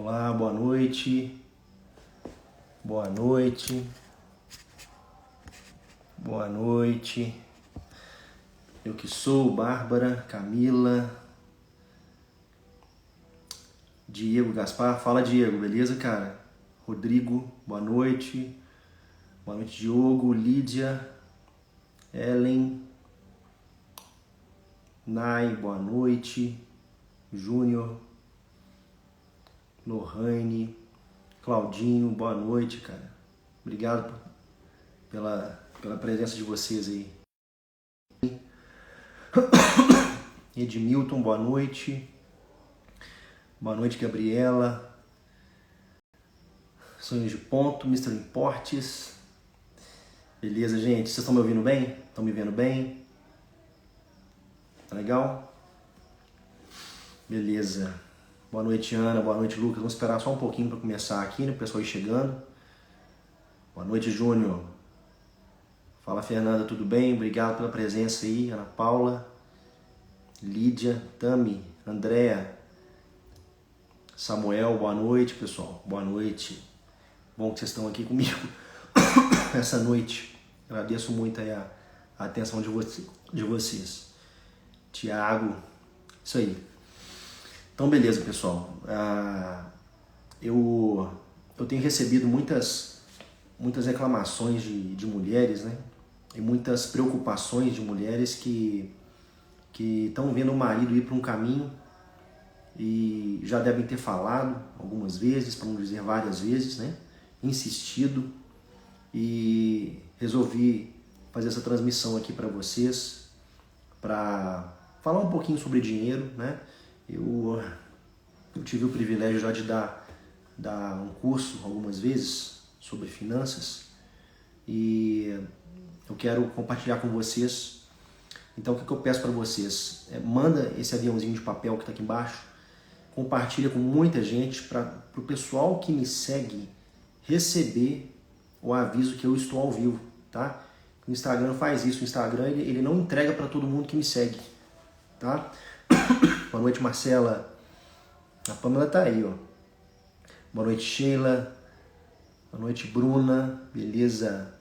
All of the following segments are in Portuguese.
Olá, boa noite. Boa noite. Boa noite. Eu que sou, Bárbara, Camila, Diego, Gaspar. Fala, Diego, beleza, cara? Rodrigo, boa noite. Boa noite, Diogo, Lídia, Ellen, Nai, boa noite. Júnior, Lohane, Claudinho, boa noite, cara. Obrigado pela presença de vocês aí. Edmilton, boa noite. Boa noite, Gabriela. Sonhos de Ponto, Mr. Importes. Beleza, gente? Vocês estão me ouvindo bem? Estão me vendo bem? Tá legal? Beleza. Boa noite, Ana. Boa noite, Lucas. Vamos esperar só um pouquinho para começar aqui, né? O pessoal ir chegando. Boa noite, Júnior. Fala, Fernanda. Tudo bem? Obrigado pela presença aí. Ana Paula, Lídia, Tami, Andréa, Samuel. Boa noite, pessoal. Boa noite. Bom que vocês estão aqui comigo essa noite. Agradeço muito aí a atenção de vocês. Tiago. Isso aí. Então, beleza, pessoal. Eu tenho recebido muitas reclamações de mulheres, né? E muitas preocupações de mulheres que estão vendo o marido ir para um caminho e já devem ter falado algumas vezes, para não dizer várias vezes, né? Insistido, e resolvi fazer essa transmissão aqui para vocês, para falar um pouquinho sobre dinheiro, né? Eu tive o privilégio já de dar um curso algumas vezes sobre finanças e eu quero compartilhar com vocês. Então, o que eu peço para vocês? Manda esse aviãozinho de papel que está aqui embaixo, compartilha com muita gente para o pessoal que me segue receber o aviso que eu estou ao vivo, tá? O Instagram faz isso, o Instagram ele não entrega para todo mundo que me segue, tá? Boa noite, Marcela. A Pamela tá aí, ó. Boa noite, Sheila. Boa noite, Bruna. Beleza?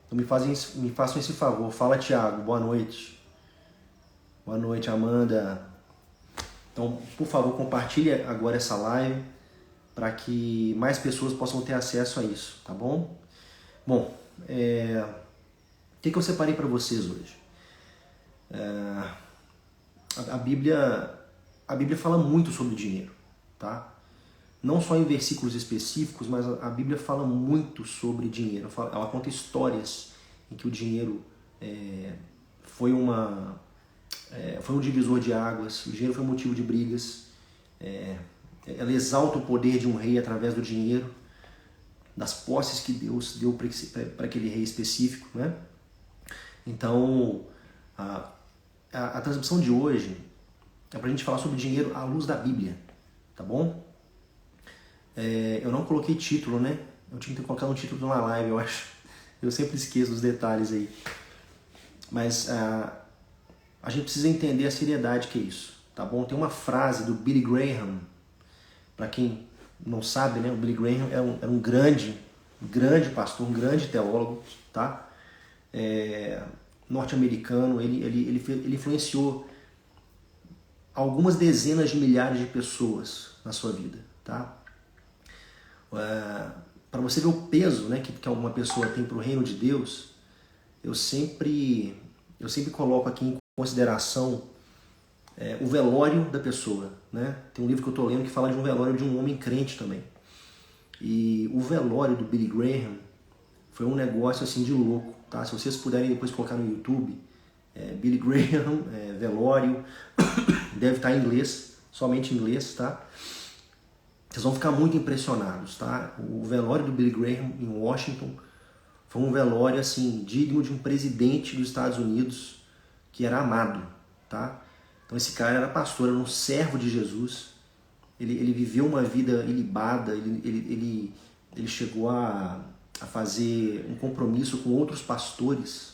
Então me façam esse favor. Fala, Thiago. Boa noite. Boa noite, Amanda. Então, por favor, compartilhe agora essa live para que mais pessoas possam ter acesso a isso, tá bom? Bom, o que eu separei para vocês hoje? A Bíblia fala muito sobre dinheiro, tá? Não só em versículos específicos, mas a Bíblia fala muito sobre dinheiro. Ela conta histórias em que o dinheiro foi um divisor de águas, o dinheiro foi motivo de brigas. Ela exalta o poder de um rei através do dinheiro, das posses que Deus deu para aquele rei específico, né? Então, a transmissão de hoje é para a gente falar sobre dinheiro à luz da Bíblia, tá bom? Eu não coloquei título, né? Eu tinha que ter colocado um título na live, eu acho. Eu sempre esqueço os detalhes aí. Mas a gente precisa entender a seriedade que é isso, tá bom? Tem uma frase do Billy Graham, para quem não sabe, né? O Billy Graham era um grande pastor, um grande teólogo, tá? Norte-americano. Ele influenciou algumas dezenas de milhares de pessoas na sua vida, tá? Para você ver o peso, né, que alguma pessoa tem para o reino de Deus, eu sempre coloco aqui em consideração o velório da pessoa, né? Tem um livro que eu estou lendo que fala de um velório de um homem crente também. E o velório do Billy Graham foi um negócio assim de louco, tá? Se vocês puderem depois colocar no YouTube, Billy Graham, velório, deve estar em inglês, somente em inglês, tá? Vocês vão ficar muito impressionados, tá? O velório do Billy Graham em Washington foi um velório assim digno de um presidente dos Estados Unidos que era amado, tá? Então esse cara era pastor, era um servo de Jesus. Ele viveu uma vida ilibada, ele chegou a fazer um compromisso com outros pastores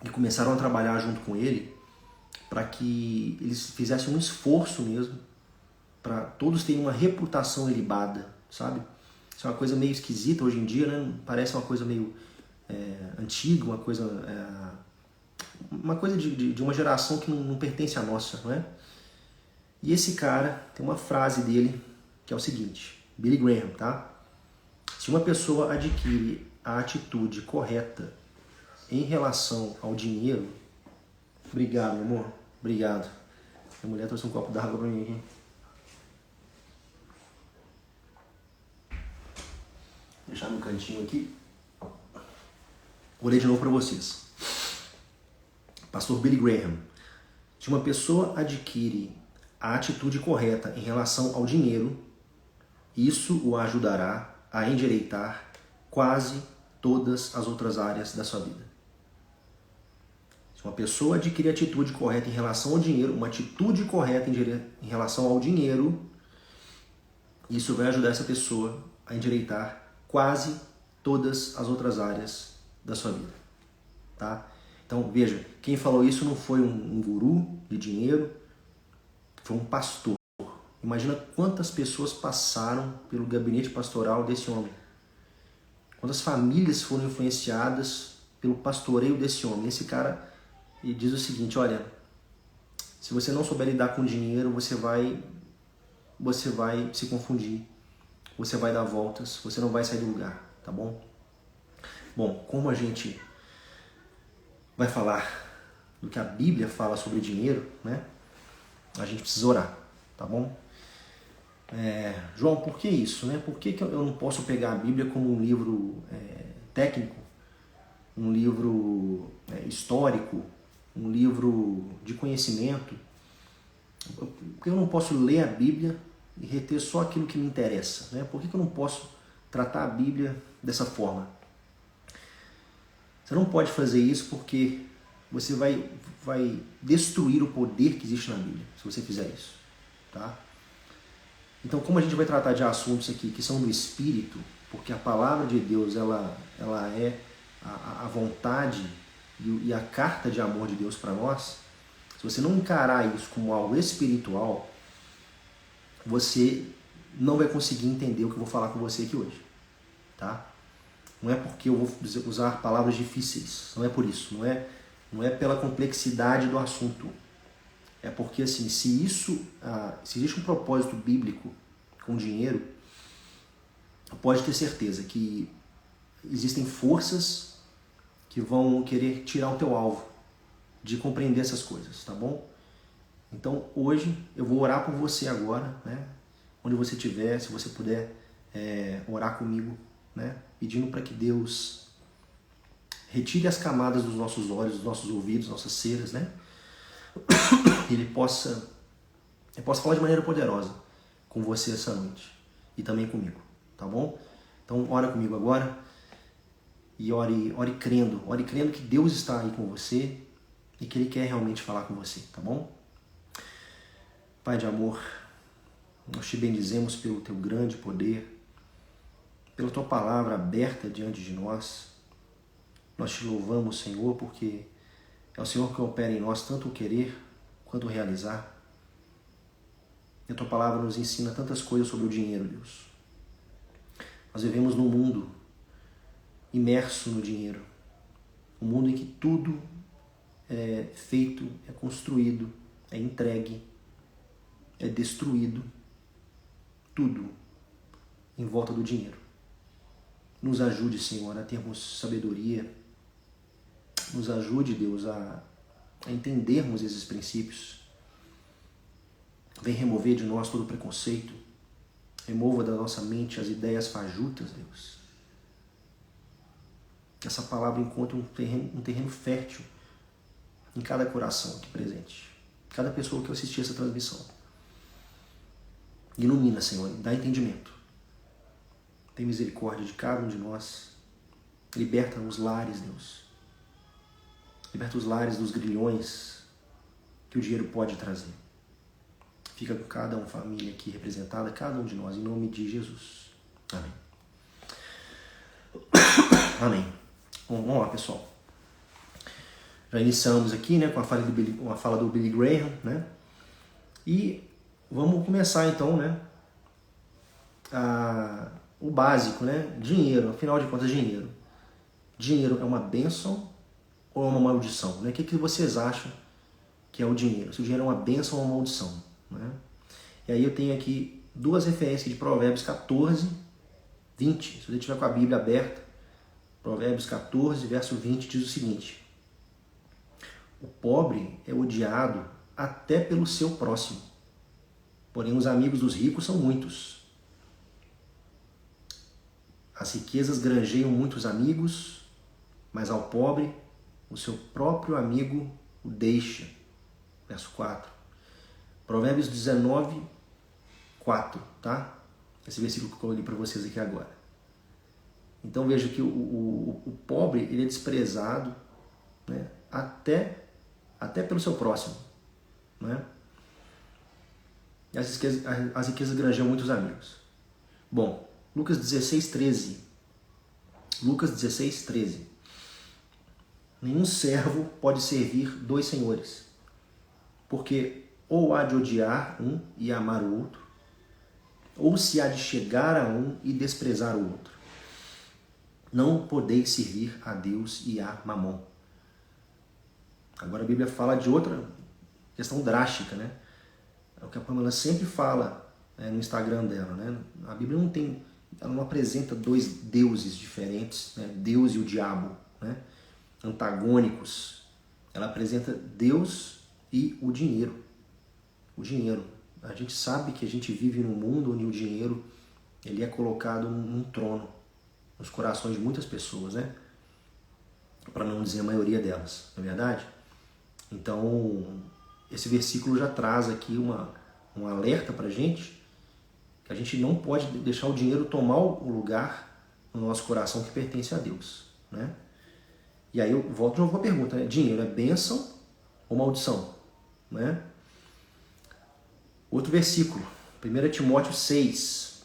que começaram a trabalhar junto com ele para que eles fizessem um esforço mesmo para todos terem uma reputação ilibada, sabe? Isso é uma coisa meio esquisita hoje em dia, né? Parece uma coisa meio antiga, uma coisa de uma geração que não pertence à nossa, não é? E esse cara tem uma frase dele que é o seguinte, Billy Graham, tá? Se uma pessoa adquire a atitude correta em relação ao dinheiro... Obrigado, meu amor. Obrigado. A mulher trouxe um copo d'água pra mim aqui. Vou deixar no cantinho aqui. Vou ler de novo para vocês. Pastor Billy Graham. Se uma pessoa adquire a atitude correta em relação ao dinheiro, isso o ajudará a endireitar quase todas as outras áreas da sua vida. Se uma pessoa adquire a atitude correta em relação ao dinheiro, uma atitude correta em relação ao dinheiro, isso vai ajudar essa pessoa a endireitar quase todas as outras áreas da sua vida. Tá? Então, veja, quem falou isso não foi um guru de dinheiro, foi um pastor. Imagina quantas pessoas passaram pelo gabinete pastoral desse homem. Quantas famílias foram influenciadas pelo pastoreio desse homem. Esse cara ele diz o seguinte, olha, se você não souber lidar com dinheiro, você vai se confundir, você vai dar voltas, você não vai sair do lugar, tá bom? Bom, como a gente vai falar do que a Bíblia fala sobre dinheiro, né? A gente precisa orar, tá bom? João, por que isso, né? Por que eu não posso pegar a Bíblia como um livro técnico, um livro histórico, um livro de conhecimento? Por que eu não posso ler a Bíblia e reter só aquilo que me interessa, né? Por que eu não posso tratar a Bíblia dessa forma? Você não pode fazer isso porque você vai destruir o poder que existe na Bíblia, se você fizer isso, tá? Então, como a gente vai tratar de assuntos aqui que são do Espírito, porque a palavra de Deus ela é a vontade e a carta de amor de Deus para nós, se você não encarar isso como algo espiritual, você não vai conseguir entender o que eu vou falar com você aqui hoje, tá? Não é porque eu vou usar palavras difíceis, não é por isso, não é pela complexidade do assunto. É porque, assim, se existe um propósito bíblico com dinheiro, pode ter certeza que existem forças que vão querer tirar o teu alvo de compreender essas coisas, tá bom? Então, hoje, eu vou orar por você agora, né? Onde você estiver, se você puder orar comigo, né? Pedindo para que Deus retire as camadas dos nossos olhos, dos nossos ouvidos, nossas ceras, né? Ele possa falar de maneira poderosa com você essa noite e também comigo, tá bom? Então ora comigo agora e ore crendo que Deus está aí com você e que Ele quer realmente falar com você, tá bom? Pai de amor, nós te bendizemos pelo teu grande poder, pela tua palavra aberta diante de nós. Nós te louvamos, Senhor, porque é o Senhor que opera em nós tanto o querer quanto o realizar. E a tua palavra nos ensina tantas coisas sobre o dinheiro, Deus. Nós vivemos num mundo imerso no dinheiro. Um mundo em que tudo é feito, é construído, é entregue, é destruído. Tudo em volta do dinheiro. Nos ajude, Senhor, a termos sabedoria. Nos ajude, Deus, a entendermos esses princípios. Vem remover de nós todo preconceito. Remova da nossa mente as ideias fajutas, Deus. Que essa palavra encontre um terreno fértil em cada coração aqui presente. Cada pessoa que assistir essa transmissão. Ilumina, Senhor, dá entendimento. Tem misericórdia de cada um de nós. Liberta os lares, Deus. Liberta os lares dos grilhões que o dinheiro pode trazer. Fica com cada uma família aqui representada, cada um de nós, em nome de Jesus. Amém. Amém. Bom, vamos lá, pessoal. Já iniciamos aqui, né, com a fala do Billy Graham, né? E vamos começar então, né? O básico, né? Dinheiro, afinal de contas, dinheiro. Dinheiro é uma bênção ou é uma maldição? Né? O que vocês acham que é o dinheiro? Se o dinheiro é uma bênção ou uma maldição? Né? E aí eu tenho aqui duas referências de Provérbios 14, 20. Se você tiver com a Bíblia aberta, Provérbios 14, verso 20 diz o seguinte: o pobre é odiado até pelo seu próximo, porém os amigos dos ricos são muitos. As riquezas granjeiam muitos amigos, mas ao pobre o seu próprio amigo o deixa. Verso 4. Provérbios 19, 4, tá? Esse versículo que eu li para vocês aqui agora. Então veja que o pobre ele é desprezado, né, até pelo seu próximo. Né? As riquezas granjeiam muitos amigos. Bom, Lucas 16, 13. Lucas 16, 13. Nenhum servo pode servir dois senhores, porque ou há de odiar um e amar o outro, ou se há de chegar a um e desprezar o outro. Não podeis servir a Deus e a Mamon. Agora a Bíblia fala de outra questão drástica, né? É o que a Pamela sempre fala, né, no Instagram dela, né? A Bíblia ela não apresenta dois deuses diferentes, né? Deus e o diabo, né? Antagônicos. Ela apresenta Deus e o dinheiro. O dinheiro. A gente sabe que a gente vive num mundo onde o dinheiro ele é colocado num trono nos corações de muitas pessoas, né? Para não dizer a maioria delas, não é verdade? Então, esse versículo já traz aqui um alerta para a gente, que a gente não pode deixar o dinheiro tomar o lugar no nosso coração que pertence a Deus, né? E aí eu volto de novo com a pergunta, né? Dinheiro é bênção ou maldição? Né? Outro versículo, 1 Timóteo 6.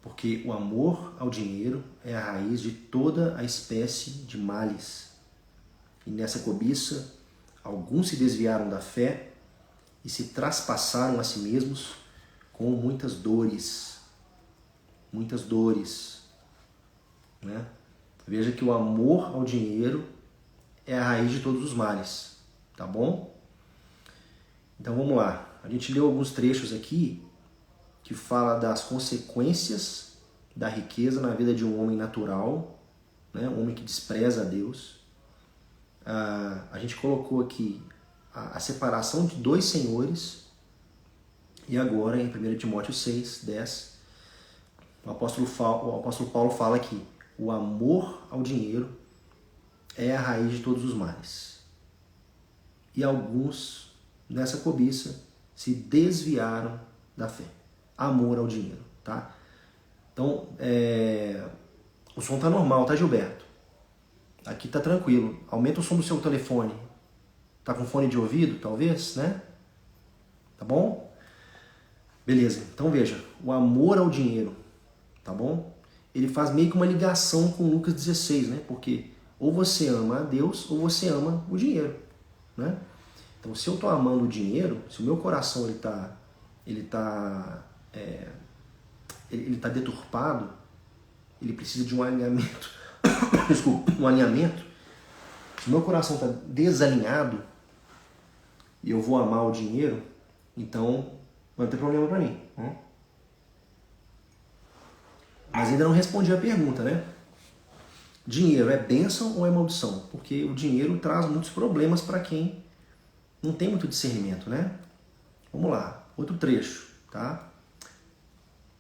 Porque o amor ao dinheiro é a raiz de toda a espécie de males. E nessa cobiça, alguns se desviaram da fé e se traspassaram a si mesmos com muitas dores. Muitas dores. Né? Veja que o amor ao dinheiro é a raiz de todos os males. Tá bom? Então vamos lá. A gente leu alguns trechos aqui que fala das consequências da riqueza na vida de um homem natural, né? Um homem que despreza a Deus. A gente colocou aqui a separação de dois senhores. E agora, em 1 Timóteo 6, 10, o apóstolo Paulo fala que o amor ao dinheiro é a raiz de todos os males. E alguns, nessa cobiça, se desviaram da fé. Amor ao dinheiro, tá? Então, o som tá normal, tá, Gilberto? Aqui tá tranquilo. Aumenta o som do seu telefone. Tá com fone de ouvido, talvez, né? Tá bom? Beleza. Então veja, o amor ao dinheiro, tá bom? Ele faz meio que uma ligação com Lucas 16, né? Porque ou você ama a Deus ou você ama o dinheiro, né? Então, se eu tô amando o dinheiro, se o meu coração ele tá deturpado, ele precisa de um alinhamento. Desculpa, um alinhamento. Se o meu coração está desalinhado e eu vou amar o dinheiro, então vai ter problema para mim. Né? Mas ainda não respondi a pergunta, né? Dinheiro é bênção ou é maldição? Porque o dinheiro traz muitos problemas para quem não tem muito discernimento, né? Vamos lá, outro trecho, tá?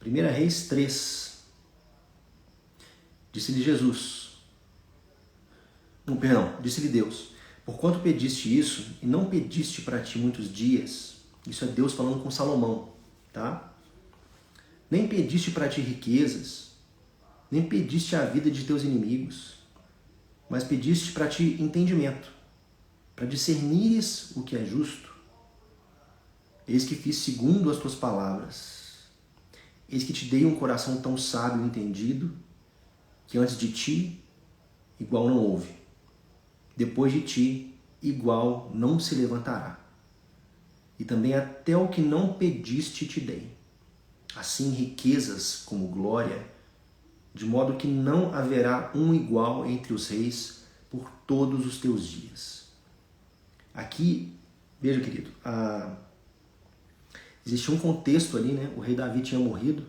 1 Reis 3. Disse-lhe Jesus. Disse-lhe Deus. Porquanto pediste isso e não pediste para ti muitos dias, isso é Deus falando com Salomão, tá? Nem pediste para ti riquezas, nem pediste a vida de teus inimigos, mas pediste para ti entendimento, para discernires o que é justo. Eis que fiz segundo as tuas palavras. Eis que te dei um coração tão sábio e entendido, que antes de ti, igual não houve. Depois de ti, igual não se levantará. e também até o que não pediste te dei. Assim riquezas como glória, de modo que não haverá um igual entre os reis por todos os teus dias. Aqui, veja, querido, existia um contexto ali, né? O rei Davi tinha morrido,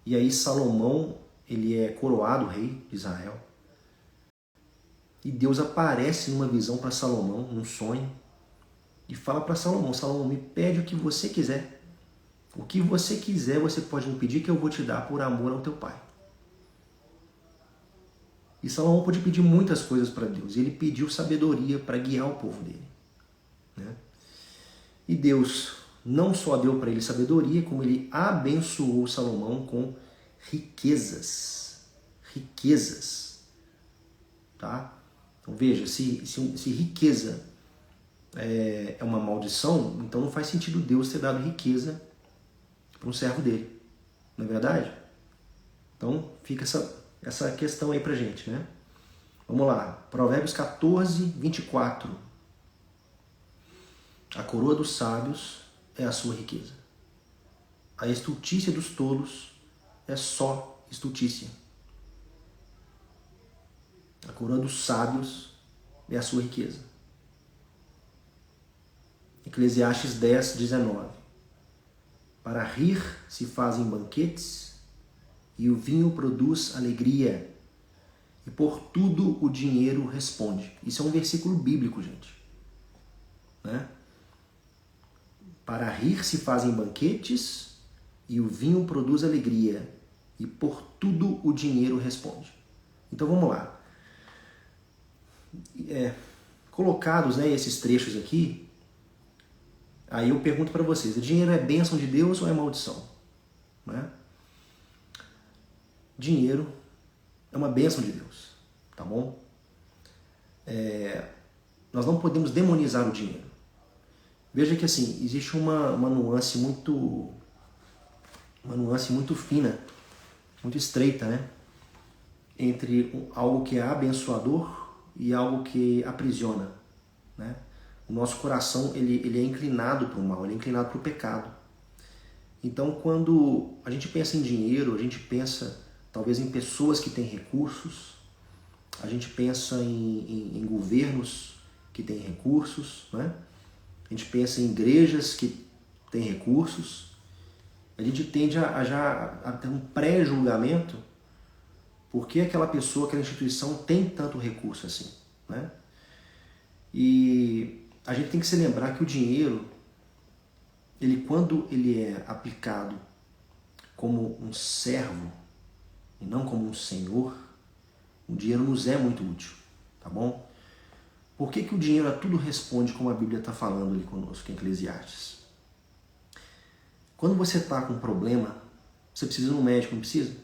e aí Salomão, ele é coroado rei de Israel. E Deus aparece numa visão para Salomão, num sonho, e fala para Salomão: Salomão, me pede o que você quiser. O que você quiser, você pode me pedir que eu vou te dar por amor ao teu pai. E Salomão pôde pedir muitas coisas para Deus. Ele pediu sabedoria para guiar o povo dele, né? E Deus não só deu para ele sabedoria, como ele abençoou Salomão com riquezas. Riquezas. Tá? Então veja, se riqueza é uma maldição, então não faz sentido Deus ter dado riqueza para um servo dele. Não é verdade? Então fica essa questão aí pra gente, né? Vamos lá, Provérbios 14, 24. A coroa dos sábios é a sua riqueza. A estultícia dos tolos é só estultícia. A coroa dos sábios é a sua riqueza. Eclesiastes 10, 19. Para rir se fazem banquetes, e o vinho produz alegria, e por tudo o dinheiro responde. Isso é um versículo bíblico, gente, né? Para rir se fazem banquetes, e o vinho produz alegria, e por tudo o dinheiro responde. Então vamos lá. Colocados, né, esses trechos aqui, aí eu pergunto para vocês: o dinheiro é bênção de Deus ou é maldição? Né? Dinheiro é uma bênção de Deus, tá bom? Nós não podemos demonizar o dinheiro. Veja que assim, existe uma nuance muito fina, muito estreita, né? Entre algo que é abençoador e algo que aprisiona, né? O nosso coração ele é inclinado para o mal, ele é inclinado para o pecado. Então, quando a gente pensa em dinheiro, a gente pensa talvez em pessoas que têm recursos, a gente pensa em governos que têm recursos, né? A gente pensa em igrejas que têm recursos. A gente tende a ter um pré-julgamento porque aquela pessoa, aquela instituição tem tanto recurso assim, né? E a gente tem que se lembrar que o dinheiro, quando ele é aplicado como um servo e não como um senhor, o dinheiro nos é muito útil, tá bom? Por que o dinheiro a tudo responde, como a Bíblia está falando ali conosco em Eclesiastes? Quando você está com um problema, você precisa de um médico, não precisa?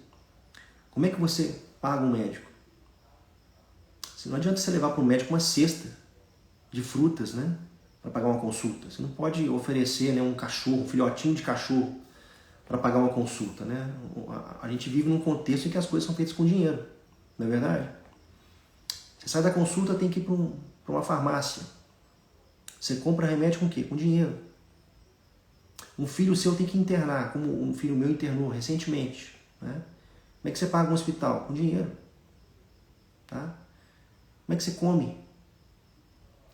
Como é que você paga um médico? Não adianta você levar para o médico uma cesta de frutas, né, para pagar uma consulta. Você não pode oferecer, né, um cachorro, um filhotinho de cachorro para pagar uma consulta, né? A gente vive num contexto em que as coisas são feitas com dinheiro, não é verdade? Você sai da consulta, tem que ir para uma farmácia. Você compra remédio com o quê? Com dinheiro. Um filho seu tem que internar, como um filho meu internou recentemente, né? Como é que você paga um hospital? Com dinheiro. Tá? Como é que você come?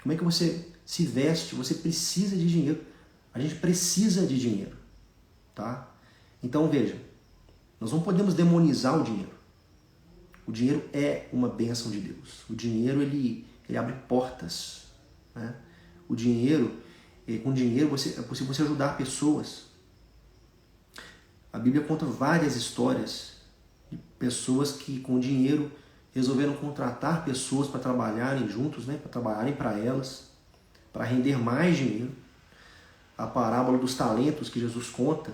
Como é que você se veste? Você precisa de dinheiro. A gente precisa de dinheiro. Tá? Então veja, nós não podemos demonizar o dinheiro. O dinheiro é uma bênção de Deus. O dinheiro ele abre portas, né? O dinheiro, com dinheiro é possível você ajudar pessoas. A Bíblia conta várias histórias de pessoas que com dinheiro resolveram contratar pessoas para trabalharem juntos, né? Para trabalharem para elas, para render mais dinheiro. A parábola dos talentos que Jesus conta,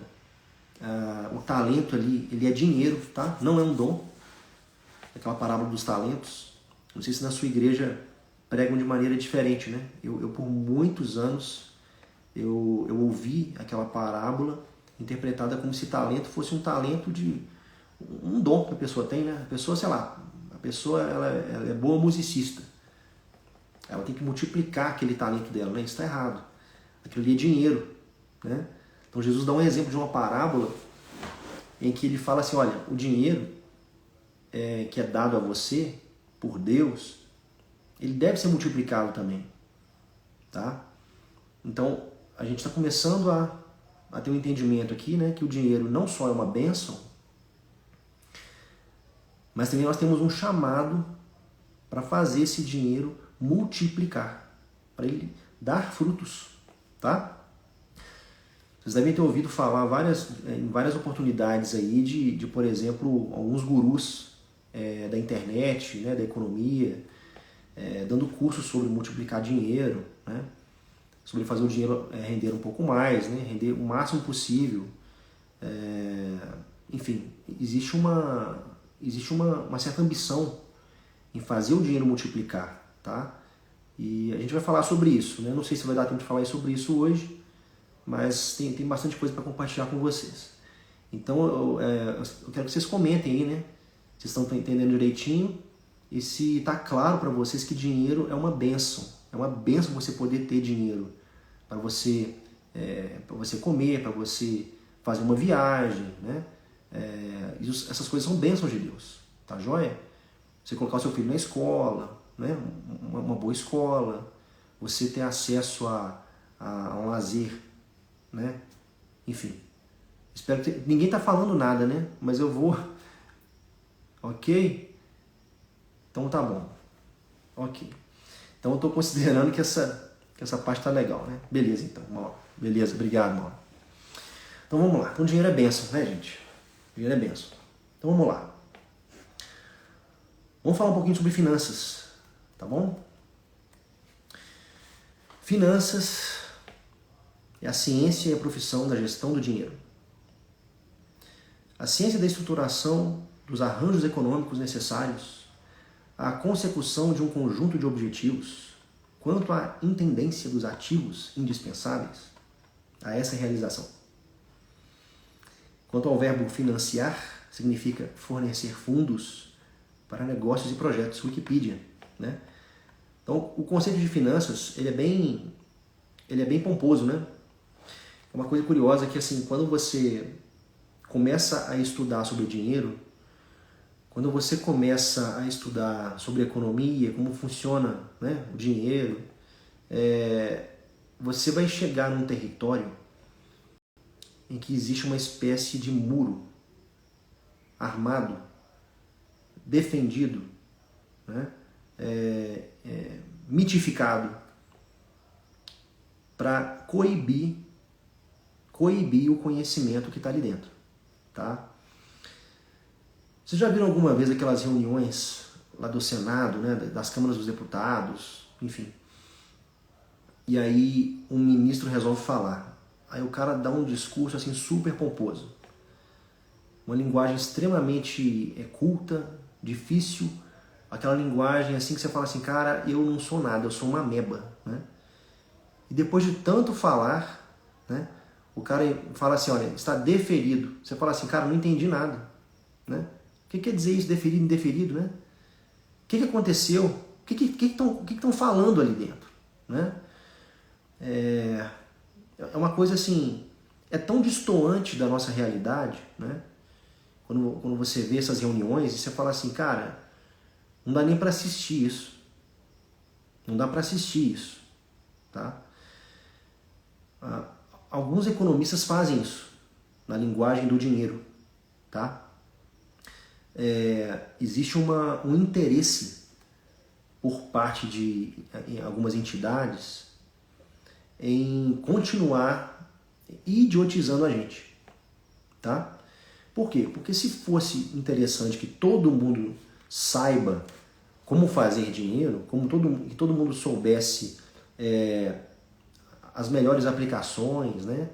o talento ali, ele é dinheiro, tá? Não é um dom. Aquela parábola dos talentos. Não sei se na sua igreja pregam de maneira diferente, né? Eu por muitos anos, eu ouvi aquela parábola interpretada como se talento fosse um talento de um dom que a pessoa tem, né? A pessoa, sei lá, ela é boa musicista. Ela tem que multiplicar aquele talento dela, né? Isso está errado. Aquilo ali é dinheiro, né? Então Jesus dá um exemplo de uma parábola em que ele fala assim, olha, o dinheiro que é dado a você por Deus, ele deve ser multiplicado também, tá? Então, a gente está começando a ter um entendimento aqui, né, que o dinheiro não só é uma bênção, mas também nós temos um chamado para fazer esse dinheiro multiplicar, para ele dar frutos, tá? Vocês devem ter ouvido falar em várias oportunidades aí de, por exemplo, alguns gurus da internet, né, da economia, dando cursos sobre multiplicar dinheiro, né, sobre fazer o dinheiro render um pouco mais, né, render o máximo possível. Enfim, existe uma certa ambição em fazer o dinheiro multiplicar, tá? E a gente vai falar sobre isso, né? Não sei se vai dar tempo de falar sobre isso hoje, mas tem bastante coisa para compartilhar com vocês. Então eu quero que vocês comentem aí, né? Vocês estão entendendo direitinho e se está claro para vocês que dinheiro é uma bênção. É uma bênção você poder ter dinheiro para você comer, para você fazer uma viagem, né? Essas coisas são bênçãos de Deus, tá joia? Você colocar o seu filho na escola, né? Uma boa escola, você ter acesso a um lazer, né? Enfim, espero que ninguém está falando nada, né? Mas eu vou, ok? Então tá bom, ok. Então eu estou considerando que essa parte tá legal, né? Beleza, então, Mauro. Beleza, obrigado, Mauro. Então vamos lá. Então dinheiro é bênção, né, gente? Dinheiro é bênção. Então vamos lá. Vamos falar um pouquinho sobre finanças, tá bom? Finanças é a ciência e a profissão da gestão do dinheiro. A ciência da estruturação dos arranjos econômicos necessários à consecução de um conjunto de objetivos, quanto à intendência dos ativos indispensáveis a essa realização. Quanto ao verbo financiar, significa fornecer fundos para negócios e projetos, Wikipedia, né? Então, o conceito de finanças, ele é bem pomposo, né? É uma coisa curiosa que, assim, quando você começa a estudar sobre dinheiro, quando você começa a estudar sobre economia, como funciona, né, o dinheiro, você vai chegar num território em que existe uma espécie de muro armado, defendido, né, mitificado, para coibir o conhecimento que está ali dentro, tá? Vocês já viram alguma vez aquelas reuniões lá do Senado, né, das câmaras dos deputados, enfim, e aí um ministro resolve falar, aí o cara dá um discurso assim super pomposo, uma linguagem extremamente culta, difícil, aquela linguagem assim que você fala assim, cara, eu não sou nada, eu sou uma ameba, né? E depois de tanto falar, né, o cara fala assim, olha, está deferido. Você fala assim, cara, não entendi nada, né? O que quer dizer isso, deferido, indeferido, né? O que aconteceu? O que estão falando ali dentro, né? É uma coisa assim, é tão distoante da nossa realidade, né? Quando você vê essas reuniões e você fala assim, cara, não dá nem para assistir isso. Não dá para assistir isso, tá? Alguns economistas fazem isso na linguagem do dinheiro, tá? Existe um interesse por parte de algumas entidades em continuar idiotizando a gente, tá? Por quê? Porque se fosse interessante que todo mundo saiba como fazer dinheiro, que todo mundo soubesse as melhores aplicações, né?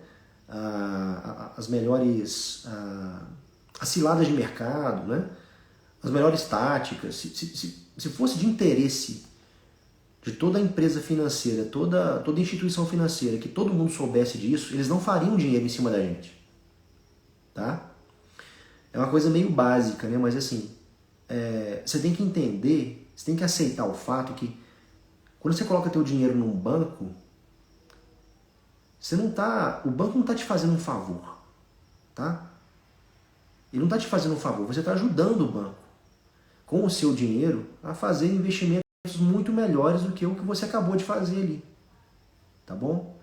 As melhores as ciladas de mercado, né? As melhores táticas, se fosse de interesse de toda empresa financeira, toda instituição financeira, que todo mundo soubesse disso, eles não fariam dinheiro em cima da gente, tá? É uma coisa meio básica, né? Mas assim, você tem que entender, você tem que aceitar o fato que quando você coloca teu dinheiro num banco, O banco não está te fazendo um favor, tá? Ele não está te fazendo um favor, você está ajudando o banco com o seu dinheiro a fazer investimentos muito melhores do que o que você acabou de fazer ali, tá bom?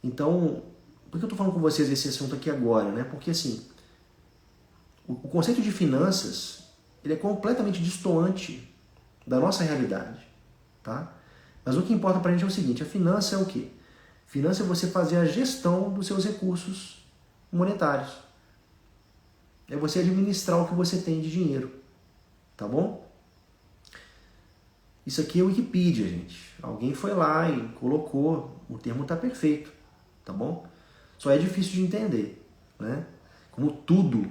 Então, por que eu estou falando com vocês esse assunto aqui agora, né? Porque assim, o conceito de finanças, ele é completamente distoante da nossa realidade, tá? Mas o que importa pra gente é o seguinte, a finança é o quê? Finança é você fazer a gestão dos seus recursos monetários. É você administrar o que você tem de dinheiro, tá bom? Isso aqui é Wikipedia, gente. Alguém foi lá e colocou, o termo tá perfeito, tá bom? Só é difícil de entender, né? Como tudo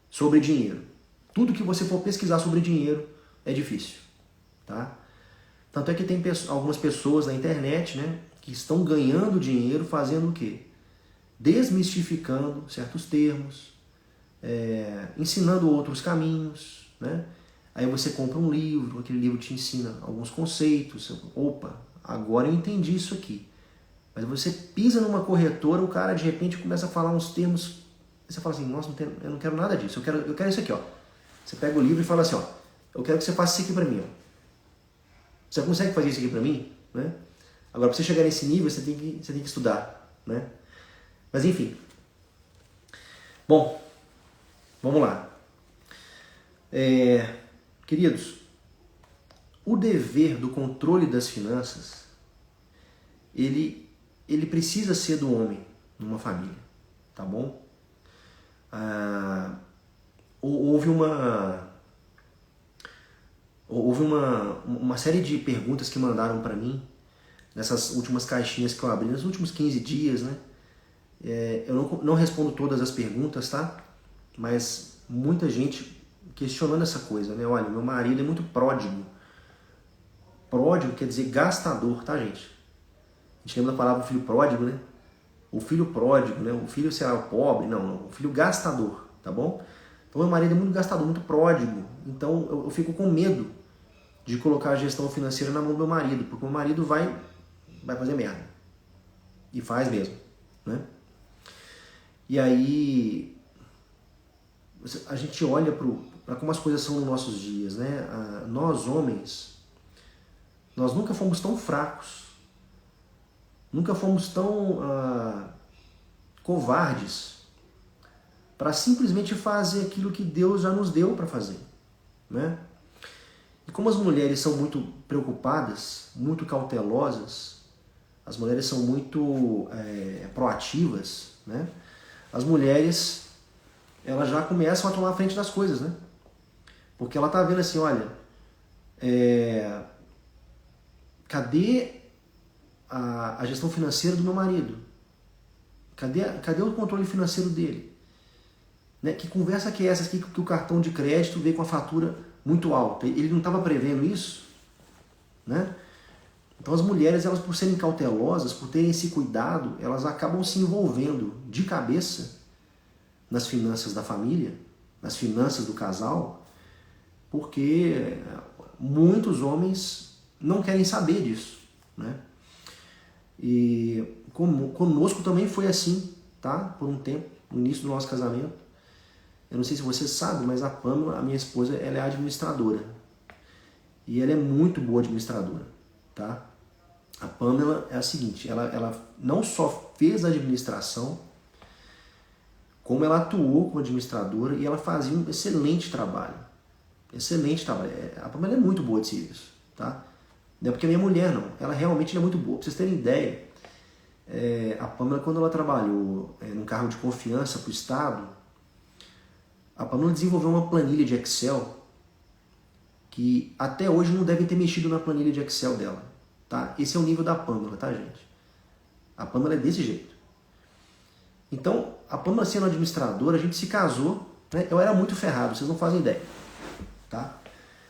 sobre dinheiro. Tudo que você for pesquisar sobre dinheiro é difícil, tá? Tanto é que tem algumas pessoas na internet, né, que estão ganhando dinheiro fazendo o quê? Desmistificando certos termos, ensinando outros caminhos, né? Aí você compra um livro, aquele livro te ensina alguns conceitos. Opa, agora eu entendi isso aqui. Mas você pisa numa corretora, o cara de repente começa a falar uns termos, você fala assim, nossa, eu não quero nada disso, eu quero isso aqui, ó. Você pega o livro e fala assim, ó, eu quero que você faça isso aqui pra mim, ó. Você consegue fazer isso aqui pra mim? Né? Agora, pra você chegar nesse nível, você tem que estudar, né? Mas enfim. Bom, vamos lá. Queridos, o dever do controle das finanças, ele precisa ser do homem numa família, tá bom? Houve uma série de perguntas que mandaram para mim nessas últimas caixinhas que eu abri, nos últimos 15 dias, né? Eu não respondo todas as perguntas, tá? Mas muita gente questionando essa coisa, né? Olha, meu marido é muito pródigo. Pródigo quer dizer gastador, tá, gente? A gente lembra da palavra filho pródigo, né? O filho pródigo, né? O filho será pobre, não, o filho gastador, tá bom? Então meu marido é muito gastador, muito pródigo. Então eu fico com medo de colocar a gestão financeira na mão do meu marido, porque o meu marido vai fazer merda. E faz mesmo, né? E aí a gente olha para como as coisas são nos nossos dias, né? Nós homens, nós nunca fomos tão fracos, nunca fomos tão covardes para simplesmente fazer aquilo que Deus já nos deu para fazer, né? E como as mulheres são muito preocupadas, muito cautelosas, as mulheres são muito proativas, né? As mulheres, elas já começam a tomar a frente das coisas, né? Porque ela tá vendo assim, olha, cadê a gestão financeira do meu marido? Cadê o controle financeiro dele? Né? Que conversa que é essa aqui que o cartão de crédito veio com a fatura muito alta? Ele não estava prevendo isso? Né? Então as mulheres, elas por serem cautelosas, por terem esse cuidado, elas acabam se envolvendo de cabeça nas finanças da família, nas finanças do casal, porque muitos homens não querem saber disso, né? E conosco também foi assim, tá? Por um tempo, no início do nosso casamento. Eu não sei se você sabe, mas a Pamela, a minha esposa, ela é administradora. E ela é muito boa administradora, tá? A Pamela é a seguinte, ela não só fez a administração, como ela atuou como administradora e ela fazia um excelente trabalho. Excelente trabalho. A Pamela é muito boa de serviço, tá? Não é porque a minha mulher, não. Ela realmente é muito boa. Pra vocês terem ideia, a Pamela, quando ela trabalhou num cargo de confiança para o Estado, a Pamela desenvolveu uma planilha de Excel que até hoje não devem ter mexido na planilha de Excel dela, tá? Esse é o nível da Pamela, tá, gente? A Pamela é desse jeito. Então, a Pamela sendo administradora, a gente se casou, né? Eu era muito ferrado, vocês não fazem ideia, tá?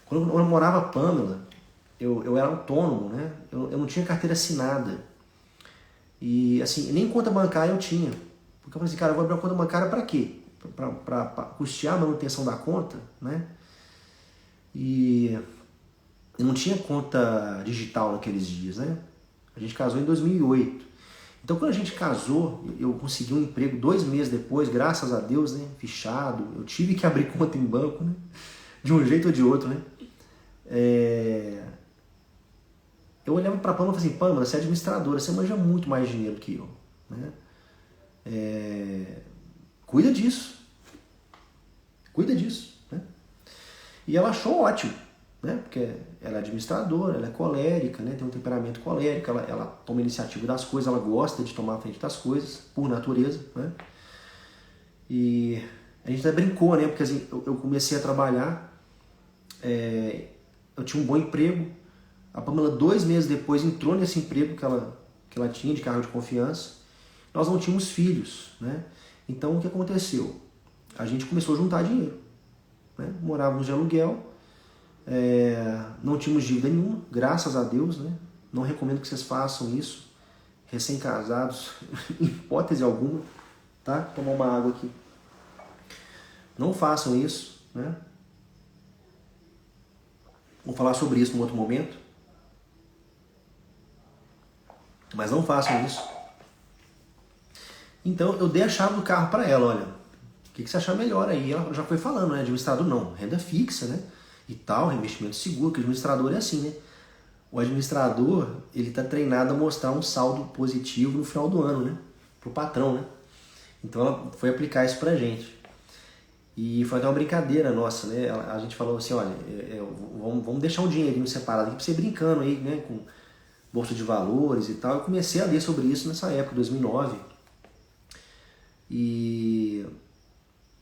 Quando eu namorava a Pamela, eu era autônomo, né? Eu não tinha carteira assinada. E, assim, nem conta bancária eu tinha. Porque eu falei assim, cara, eu vou abrir uma conta bancária pra quê? Pra custear a manutenção da conta, né? E eu não tinha conta digital naqueles dias, né? A gente casou em 2008. Então, quando a gente casou, eu consegui um emprego 2 meses depois, graças a Deus, né? Fichado. Eu tive que abrir conta em banco, né? De um jeito ou de outro, né? Eu olhava para a Pâmela e falei assim, Pâmela, você é administradora, você manja muito mais dinheiro que eu, né? Cuida disso. Cuida disso, né? E ela achou ótimo, né? Porque ela é administradora, ela é colérica, né? Tem um temperamento colérico, ela toma iniciativa das coisas, ela gosta de tomar a frente das coisas, por natureza, né? E a gente até brincou, né? Porque assim, eu comecei a trabalhar, eu tinha um bom emprego, a Pâmela 2 meses depois entrou nesse emprego que ela tinha de cargo de confiança, nós não tínhamos filhos, né? Então o que aconteceu? A gente começou a juntar dinheiro, né? Morávamos de aluguel, não tínhamos dívida nenhuma, graças a Deus, né? Não recomendo que vocês façam isso, recém-casados, em hipótese alguma, tá? Vou tomar uma água aqui. Não façam isso, né? Vou falar sobre isso em outro momento, mas não façam isso. Então eu dei a chave do carro para ela, olha, o que você achar melhor aí? Ela já foi falando, né? Administrador não, renda fixa, né? E tal, investimento seguro, que o administrador é assim, né? O administrador, ele tá treinado a mostrar um saldo positivo no final do ano, né? Pro patrão, né? Então ela foi aplicar isso pra gente. E foi até uma brincadeira nossa, né? A gente falou assim, olha, vamos deixar um dinheirinho separado aqui pra você brincando aí, né? Com bolsa de valores e tal. Eu comecei a ler sobre isso nessa época, 2009. E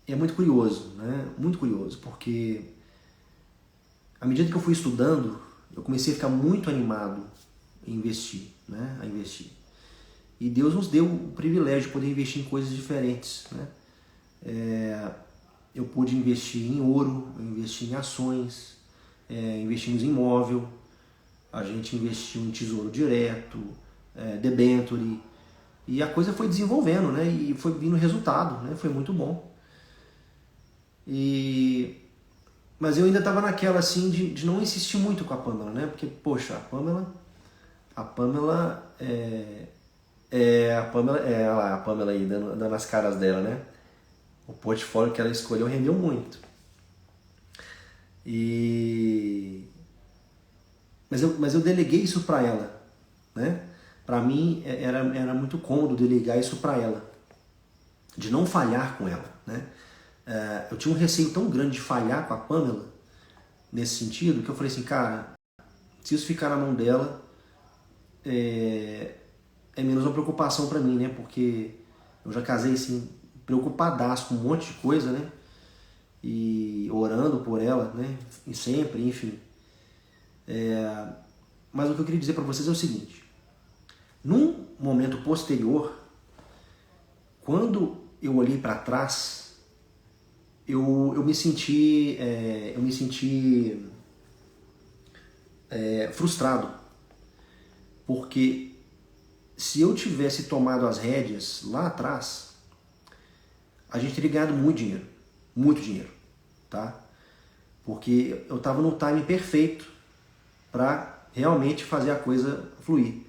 é muito curioso, né? Muito curioso, porque à medida que eu fui estudando, eu comecei a ficar muito animado em investir, né? A investir. E Deus nos deu o privilégio de poder investir em coisas diferentes, né? Eu pude investir em ouro, investir em ações, investimos em imóvel, a gente investiu em tesouro direto, debenture, e a coisa foi desenvolvendo, né? E foi vindo resultado, né? Foi muito bom. Mas eu ainda estava naquela assim de não insistir muito com a Pâmela, né? Porque, poxa, a Pâmela a Pâmela aí dando as caras dela, né? O portfólio que ela escolheu rendeu muito. Mas eu deleguei isso para ela, né? Para mim era muito cômodo delegar isso para ela, de não falhar com ela, né? Eu tinha um receio tão grande de falhar com a Pâmela nesse sentido que eu falei assim, cara, se isso ficar na mão dela é menos uma preocupação para mim, né? Porque eu já casei assim preocupadaço com um monte de coisa, né? E orando por ela, né? E sempre, enfim. Mas o que eu queria dizer para vocês é o seguinte: num momento posterior, quando eu olhei para trás, eu me senti frustrado, porque se eu tivesse tomado as rédeas lá atrás, a gente teria ganhado muito dinheiro, tá? Porque eu estava no time perfeito para realmente fazer a coisa fluir.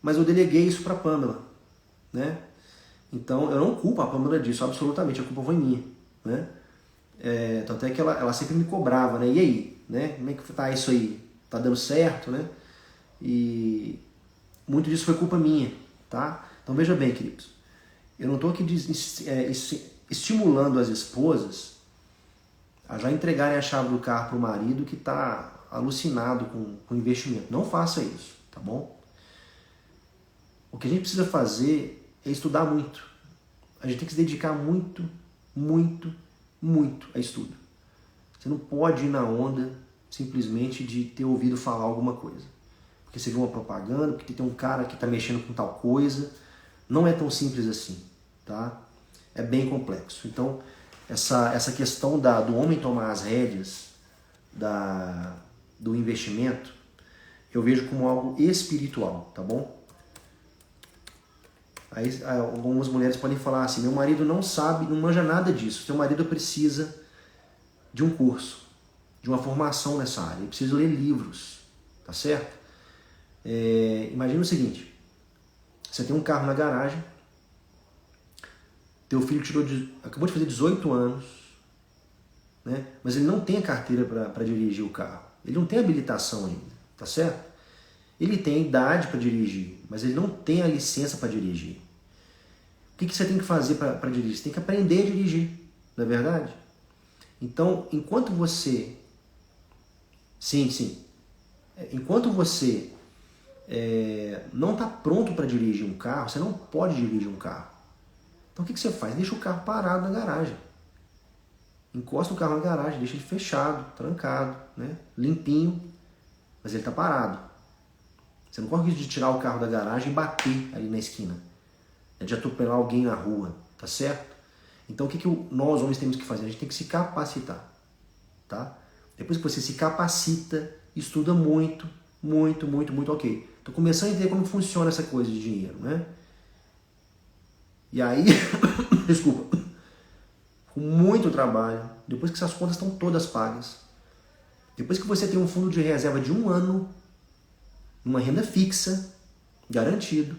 Mas eu deleguei isso para a Pâmela, né? Então eu não culpo a Pâmela disso, absolutamente, a culpa foi minha, né? Tanto é que ela sempre me cobrava, né? E aí, né? Como é que tá isso aí? Tá dando certo, né? E muito disso foi culpa minha, tá? Então veja bem, queridos, eu não estou aqui estimulando as esposas a já entregarem a chave do carro para o marido que está alucinado com o investimento. Não faça isso, tá bom? O que a gente precisa fazer é estudar muito. A gente tem que se dedicar muito, muito, muito a estudo. Você não pode ir na onda simplesmente de ter ouvido falar alguma coisa. Porque você viu uma propaganda, porque tem um cara que está mexendo com tal coisa. Não é tão simples assim, tá? É bem complexo. Então, essa questão do homem tomar as rédeas do investimento, eu vejo como algo espiritual, tá bom? Aí algumas mulheres podem falar assim, meu marido não sabe, não manja nada disso. Seu marido precisa de um curso, de uma formação nessa área. Ele precisa ler livros, tá certo? Imagina o seguinte, você tem um carro na garagem, teu filho acabou de fazer 18 anos, né? Mas ele não tem a carteira para dirigir o carro. Ele não tem habilitação ainda, tá certo? Ele tem a idade para dirigir, mas ele não tem a licença para dirigir. O que você tem que fazer para dirigir? Você tem que aprender a dirigir, não é verdade? Então, enquanto você... Sim. Enquanto você não está pronto para dirigir um carro, você não pode dirigir um carro. Então o que você faz? Deixa o carro parado na garagem. Encosta o carro na garagem, deixa ele fechado, trancado, né? Limpinho, mas ele está parado. Você não corre o risco de tirar o carro da garagem e bater ali na esquina, de atropelar alguém na rua, tá certo? Então o que nós homens temos que fazer? A gente tem que se capacitar, tá? Depois que você se capacita, estuda muito, ok. Tô começando a entender como funciona essa coisa de dinheiro, né? E aí, desculpa, com muito trabalho, depois que essas contas estão todas pagas, depois que você tem um fundo de reserva de 1 ano, uma renda fixa, garantido,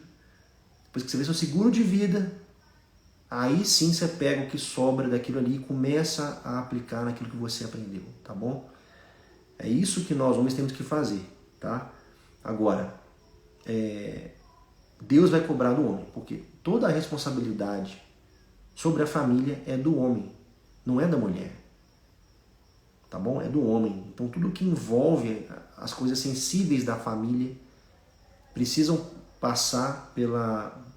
depois que você vê seu seguro de vida, aí sim você pega o que sobra daquilo ali e começa a aplicar naquilo que você aprendeu, tá bom? É isso que nós homens temos que fazer, tá? Agora, Deus vai cobrar do homem, porque toda a responsabilidade sobre a família é do homem, não é da mulher, tá bom? É do homem. Então tudo que envolve as coisas sensíveis da família precisam passar pela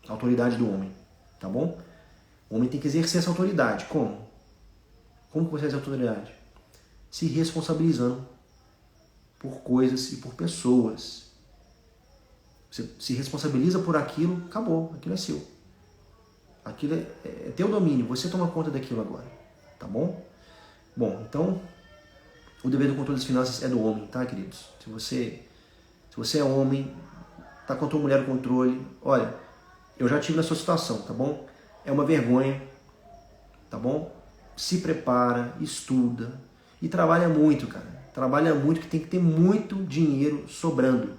autoridade do homem, tá bom? O homem tem que exercer essa autoridade. Como? Como que você exerce essa autoridade? Se responsabilizando por coisas e por pessoas. Você se responsabiliza por aquilo, acabou, aquilo é seu. Aquilo é teu domínio, você toma conta daquilo agora, tá bom? Bom, então, o dever do controle das finanças é do homem, tá, queridos? Se você é homem, tá com a tua mulher no controle, olha, eu já tive na sua situação, tá bom? É uma vergonha, tá bom? Se prepara, estuda e trabalha muito, cara. Trabalha muito, que tem que ter muito dinheiro sobrando,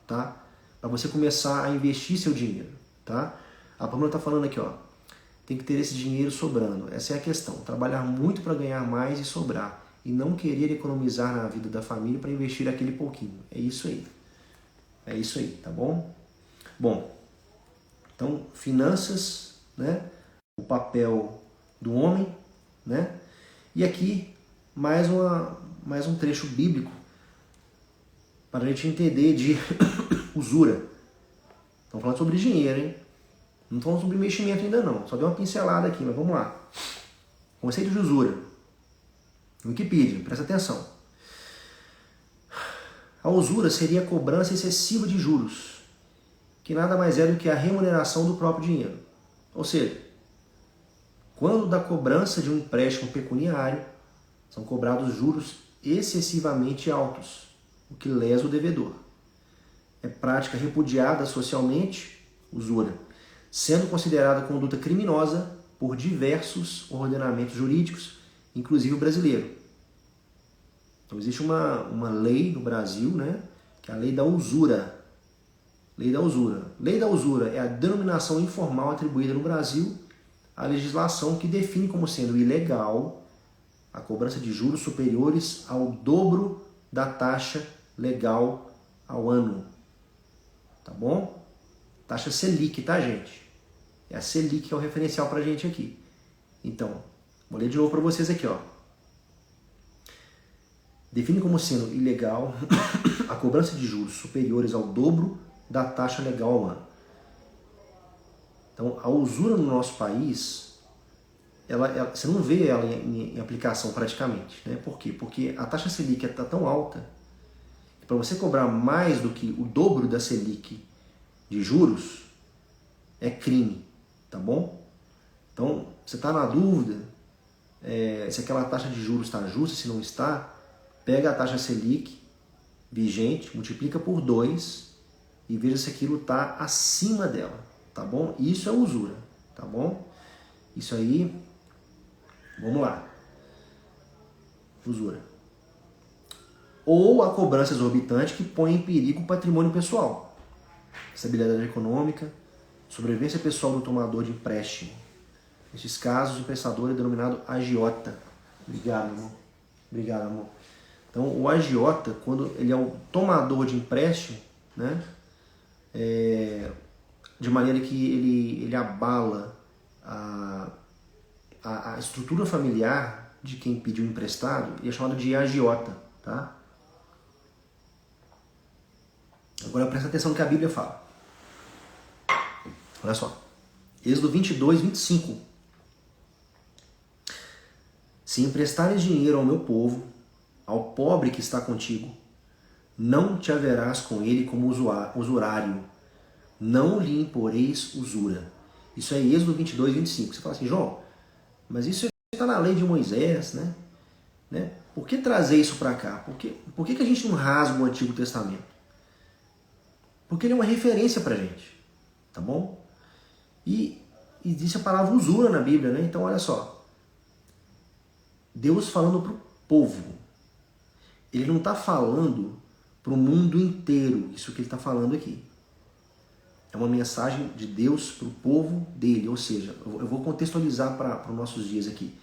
tá? Para você começar a investir seu dinheiro, tá? A Pamela tá falando aqui, ó. Tem que ter esse dinheiro sobrando. Essa é a questão. Trabalhar muito para ganhar mais e sobrar. E não querer economizar na vida da família para investir aquele pouquinho. É isso aí. É isso aí, tá bom? Bom, então, finanças, né? O papel do homem, né? E aqui, mais um trecho bíblico para a gente entender de usura. Estamos falando sobre dinheiro, hein? Não falamos sobre investimento ainda não, só dei uma pincelada aqui, mas vamos lá. Conceito de usura. Wikipedia, presta atenção. A usura seria a cobrança excessiva de juros, que nada mais é do que a remuneração do próprio dinheiro. Ou seja, quando da cobrança de um empréstimo pecuniário, são cobrados juros excessivamente altos, o que lesa o devedor. É prática repudiada socialmente, usura, sendo considerada conduta criminosa por diversos ordenamentos jurídicos, inclusive o brasileiro. Então existe uma lei no Brasil, né, que é a lei da usura. Lei da usura. Lei da usura é a denominação informal atribuída no Brasil à legislação que define como sendo ilegal a cobrança de juros superiores ao dobro da taxa legal ao ano. Tá bom? Taxa Selic, tá, gente? É a Selic que é o referencial pra gente aqui. Então, vou ler de novo para vocês aqui, ó. Define como sendo ilegal a cobrança de juros superiores ao dobro da taxa legal ao ano. Então, a usura no nosso país, você não vê ela em aplicação praticamente, né? Por quê? Porque a taxa Selic está tão alta que para você cobrar mais do que o dobro da Selic de juros é crime, tá bom? Então, você está na dúvida se aquela taxa de juros está justa, se não está, pega a taxa Selic vigente, multiplica por 2 e veja se aquilo está acima dela, tá bom? Isso é usura, tá bom? Isso aí, vamos lá. Usura. ou a cobrança exorbitante que põe em perigo o patrimônio pessoal, estabilidade econômica, sobrevivência pessoal do tomador de empréstimo. Nesses casos, o emprestador é denominado agiota. Obrigado, amor. Obrigado, amor. Então, o agiota, quando ele é o tomador de empréstimo, né, de maneira que ele abala a estrutura familiar de quem pediu emprestado, ele é chamado de agiota. Tá? Agora presta atenção no que a Bíblia fala. Olha só. Êxodo 22, 25. Se emprestares dinheiro ao meu povo, ao pobre que está contigo, não te haverás com ele como usurário, não lhe imporeis usura. Isso é Êxodo 22, 25. Você fala assim, João, mas isso está na lei de Moisés, né? Por que trazer isso para cá? Por que a gente não rasga o Antigo Testamento? Porque ele é uma referência para a gente, tá bom? E existe a palavra usura na Bíblia, né? Então olha só, Deus falando para o povo, ele não está falando para o mundo inteiro, isso que ele está falando aqui. É uma mensagem de Deus para o povo dele, ou seja, eu vou contextualizar para os nossos dias aqui.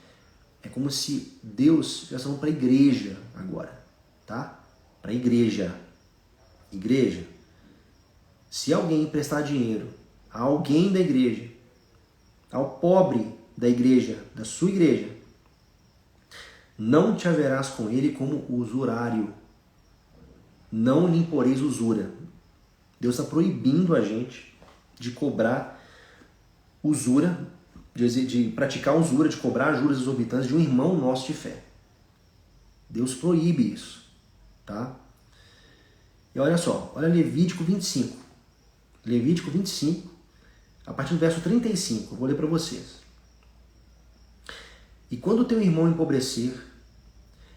É como se Deus estivesse falando para a igreja agora, tá? Para a igreja. Igreja, se alguém emprestar dinheiro a alguém da igreja, ao pobre da igreja, da sua igreja, não te haverás com ele como usurário, não lhe imporeis usura. Deus está proibindo a gente de cobrar usura, de praticar usura, de cobrar juros exorbitantes de um irmão nosso de fé. Deus proíbe isso, tá? E olha só, olha Levítico 25. Levítico 25, a partir do verso 35, eu vou ler para vocês. E quando o teu irmão empobrecer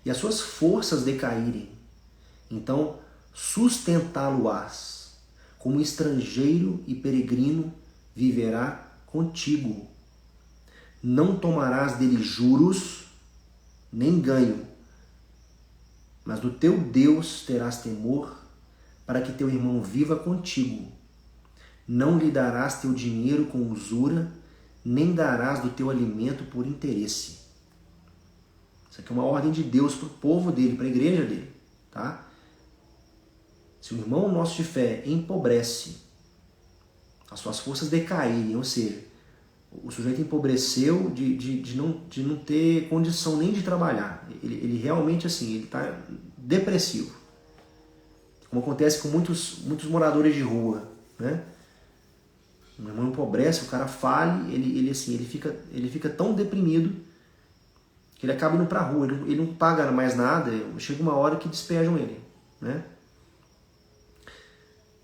e as suas forças decaírem, então sustentá-lo-ás, como estrangeiro e peregrino viverá contigo. Não tomarás dele juros, nem ganho, mas do teu Deus terás temor, para que teu irmão viva contigo. Não lhe darás teu dinheiro com usura, nem darás do teu alimento por interesse. Isso aqui é uma ordem de Deus para o povo dele, para a igreja dele. Tá? Se o irmão nosso de fé empobrece, as suas forças decaírem, ou seja, o sujeito empobreceu de não ter condição nem de trabalhar. Ele realmente assim, ele está depressivo. Como acontece com muitos moradores de rua, né? O irmão empobrece, o cara fale, ele fica tão deprimido que ele acaba indo para a rua, ele não paga mais nada, chega uma hora que despejam ele, né?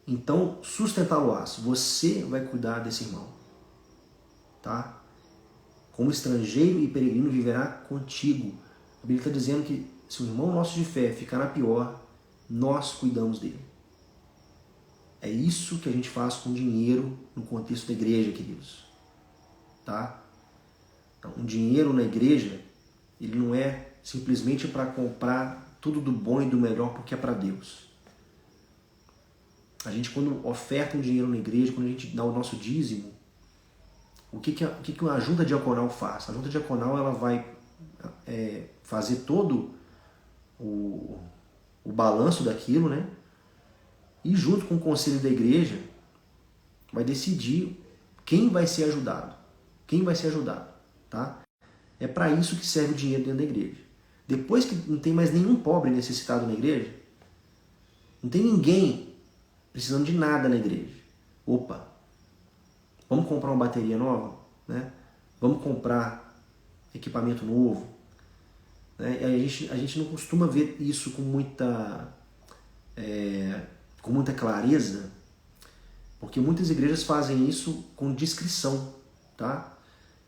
Então, sustentá-lo-ás, você vai cuidar desse irmão, tá? Como estrangeiro e peregrino viverá contigo. A Bíblia está dizendo que se o irmão nosso de fé ficar na pior, nós cuidamos dele. É isso que a gente faz com dinheiro no contexto da igreja, queridos. Tá? Então, um dinheiro na igreja, ele não é simplesmente para comprar tudo do bom e do melhor porque é para Deus. A gente, quando oferta um dinheiro na igreja, quando a gente dá o nosso dízimo, o que a junta diaconal faz? A junta diaconal ela vai fazer todo o balanço daquilo, né? E junto com o conselho da igreja, vai decidir quem vai ser ajudado. Quem vai ser ajudado, tá? É para isso que serve o dinheiro dentro da igreja. Depois que não tem mais nenhum pobre necessitado na igreja, não tem ninguém precisando de nada na igreja. Opa, vamos comprar uma bateria nova? Né? Vamos comprar equipamento novo? Né? E a gente não costuma ver isso com muita clareza, porque muitas igrejas fazem isso com discrição, tá?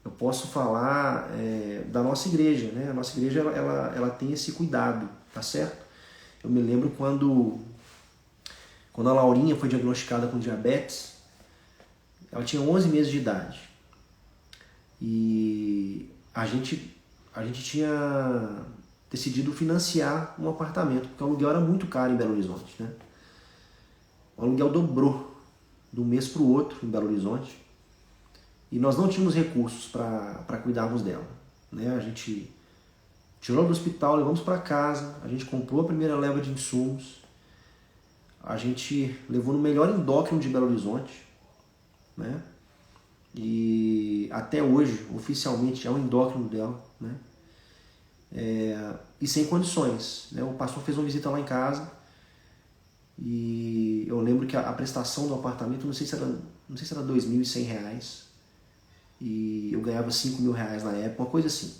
Eu posso falar da nossa igreja, né? A nossa igreja ela tem esse cuidado, tá certo? Eu me lembro quando a Laurinha foi diagnosticada com diabetes, ela tinha 11 meses de idade. E a gente tinha decidido financiar um apartamento, porque o aluguel era muito caro em Belo Horizonte, né? O aluguel dobrou de um mês para o outro em Belo Horizonte e nós não tínhamos recursos para cuidarmos dela, né? A gente tirou do hospital, levamos para casa, a gente comprou a primeira leva de insumos, a gente levou no melhor endócrino de Belo Horizonte, né? E até hoje, oficialmente, é o endócrino dela, né? E sem condições, né? O pastor fez uma visita lá em casa e eu lembro que a prestação do apartamento, não sei se era R$ 2.100 e eu ganhava R$ 5.000 na época, uma coisa assim,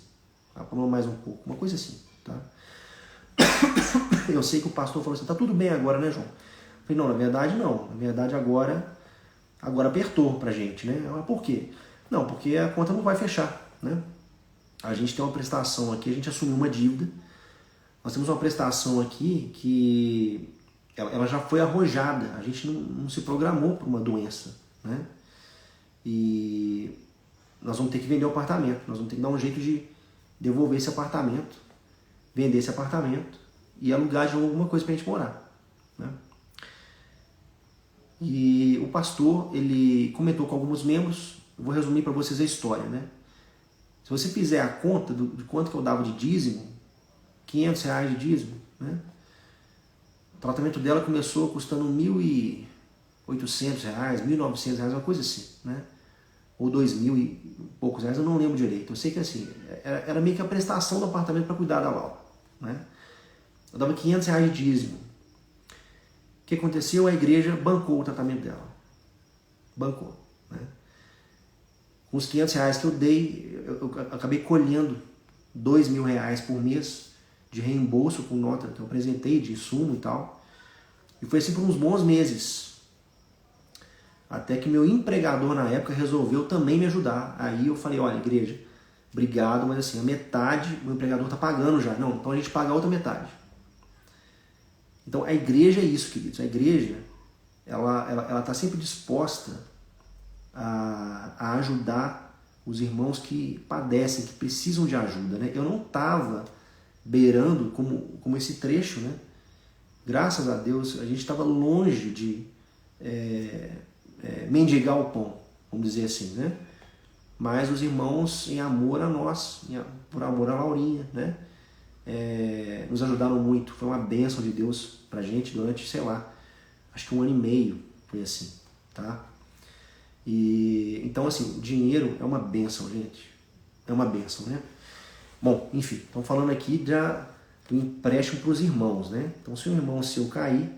mais um pouco, uma coisa assim, tá? Eu sei que o pastor falou assim, tá tudo bem agora, né, João? Eu falei, não, na verdade não, na verdade agora apertou pra gente, né? Mas por quê? Não, porque a conta não vai fechar, né? A gente tem uma prestação aqui, a gente assumiu uma dívida, nós temos uma prestação aqui que ela já foi arrojada, a gente não se programou para uma doença, né? E nós vamos ter que vender o apartamento, nós vamos ter que dar um jeito de devolver esse apartamento, vender esse apartamento e alugar de novo alguma coisa para a gente morar, né? E o pastor, ele comentou com alguns membros, eu vou resumir para vocês a história, né? Se você fizer a conta de quanto que eu dava de dízimo, R$ 500 de dízimo, né? O tratamento dela começou custando R$ 1.800, R$ 1.900, uma coisa assim, né? Ou 2.000 e poucos reais, eu não lembro direito. Eu sei que assim, era meio que a prestação do apartamento para cuidar da Laura, né? Eu dava R$ 500 de dízimo. O que aconteceu? A igreja bancou o tratamento dela. Bancou, né? Com os R$ 500 que eu dei, eu acabei colhendo R$ 2.000 por mês de reembolso com nota que eu apresentei de insumo e tal. E foi assim por uns bons meses. Até que meu empregador na época resolveu também me ajudar. Aí eu falei, olha, igreja, obrigado, mas assim, a metade o empregador está pagando já. Não, então a gente paga a outra metade. Então a igreja é isso, queridos. A igreja, ela está sempre disposta a ajudar os irmãos que padecem, que precisam de ajuda, né? Eu não estava beirando como esse trecho, né? Graças a Deus, a gente estava longe de mendigar o pão, vamos dizer assim, né? Mas os irmãos, em amor a nós, por amor a Laurinha, né? Nos ajudaram muito. Foi uma bênção de Deus pra gente durante, sei lá, acho que 1 ano e meio, foi assim, tá? E então, assim, dinheiro é uma bênção, gente. É uma bênção, né? Bom, enfim, estamos falando aqui do empréstimo para os irmãos, né? Então, se um irmão seu cair,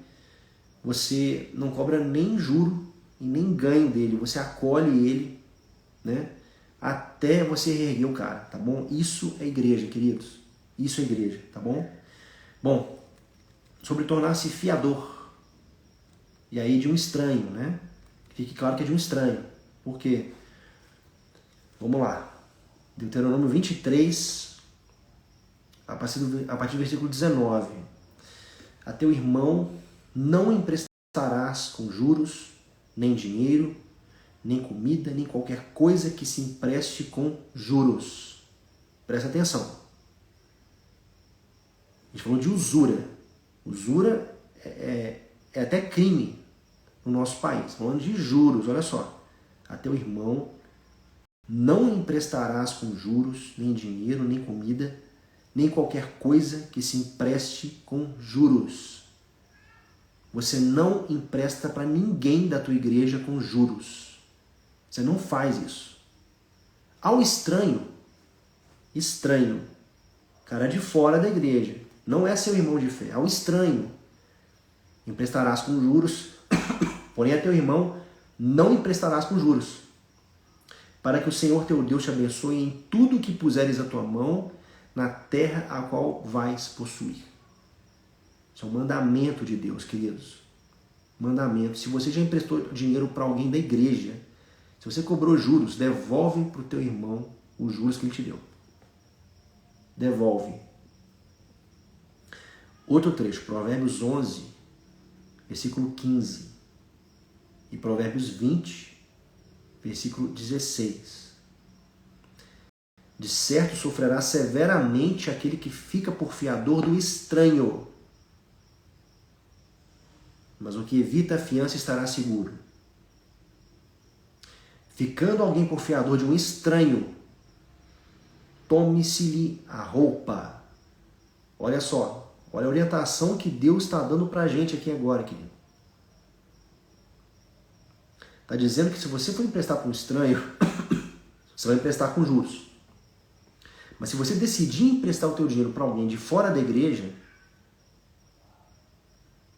você não cobra nem juro e nem ganho dele, você acolhe ele, né? Até você reerguer o cara, tá bom? Isso é igreja, queridos. Isso é igreja, tá bom? Bom, sobre tornar-se fiador. E aí de um estranho, né? Fique claro que é de um estranho. Por quê? Vamos lá. Deuteronômio 23, a partir do versículo 19. A teu irmão não emprestarás com juros, nem dinheiro, nem comida, nem qualquer coisa que se empreste com juros. Presta atenção. A gente falou de usura. Usura é até crime no nosso país. Falando de juros, olha só. A teu irmão não emprestarás com juros, nem dinheiro, nem comida, nem qualquer coisa que se empreste com juros. Você não empresta para ninguém da tua igreja com juros. Você não faz isso. Ao estranho, cara de fora da igreja, não é seu irmão de fé, ao estranho, emprestarás com juros, porém a teu irmão não emprestarás com juros, para que o Senhor teu Deus te abençoe em tudo que puseres a tua mão na terra a qual vais possuir. Isso é um mandamento de Deus, queridos. Mandamento. Se você já emprestou dinheiro para alguém da igreja, se você cobrou juros, devolve para o teu irmão os juros que ele te deu. Devolve. Outro trecho, Provérbios 11, versículo 15. E Provérbios 20, versículo 16. De certo sofrerá severamente aquele que fica por fiador do estranho. Mas o que evita a fiança estará seguro. Ficando alguém por fiador de um estranho, tome-se-lhe a roupa. Olha só, olha a orientação que Deus está dando para a gente aqui agora, querido. Está dizendo que se você for emprestar para um estranho, você vai emprestar com juros. Mas se você decidir emprestar o teu dinheiro para alguém de fora da igreja,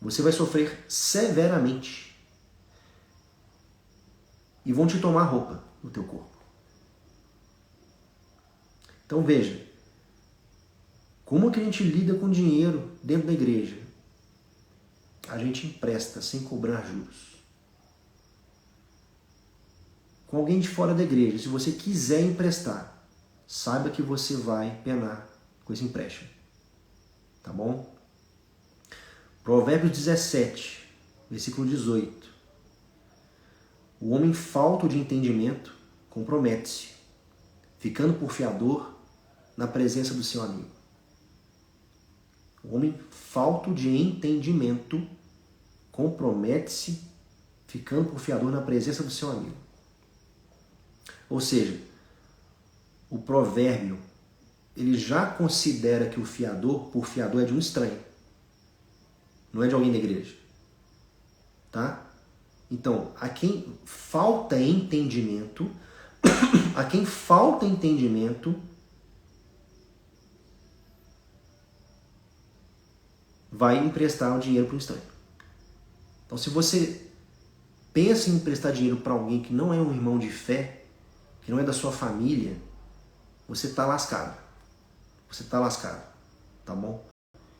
você vai sofrer severamente. E vão te tomar roupa no teu corpo. Então veja, como que a gente lida com dinheiro dentro da igreja? A gente empresta sem cobrar juros. Com alguém de fora da igreja, se você quiser emprestar, saiba que você vai penar com esse empréstimo. Tá bom? Provérbios 17, versículo 18. O homem falto de entendimento compromete-se, ficando por fiador na presença do seu amigo. O homem falto de entendimento compromete-se, ficando por fiador na presença do seu amigo. Ou seja, o provérbio, ele já considera que o fiador, por fiador, é de um estranho. Não é de alguém da igreja. Tá? Então, a quem falta entendimento, vai emprestar o dinheiro para um estranho. Então, se você pensa em emprestar dinheiro para alguém que não é um irmão de fé, que não é da sua família, você está lascado. Você está lascado. Tá bom?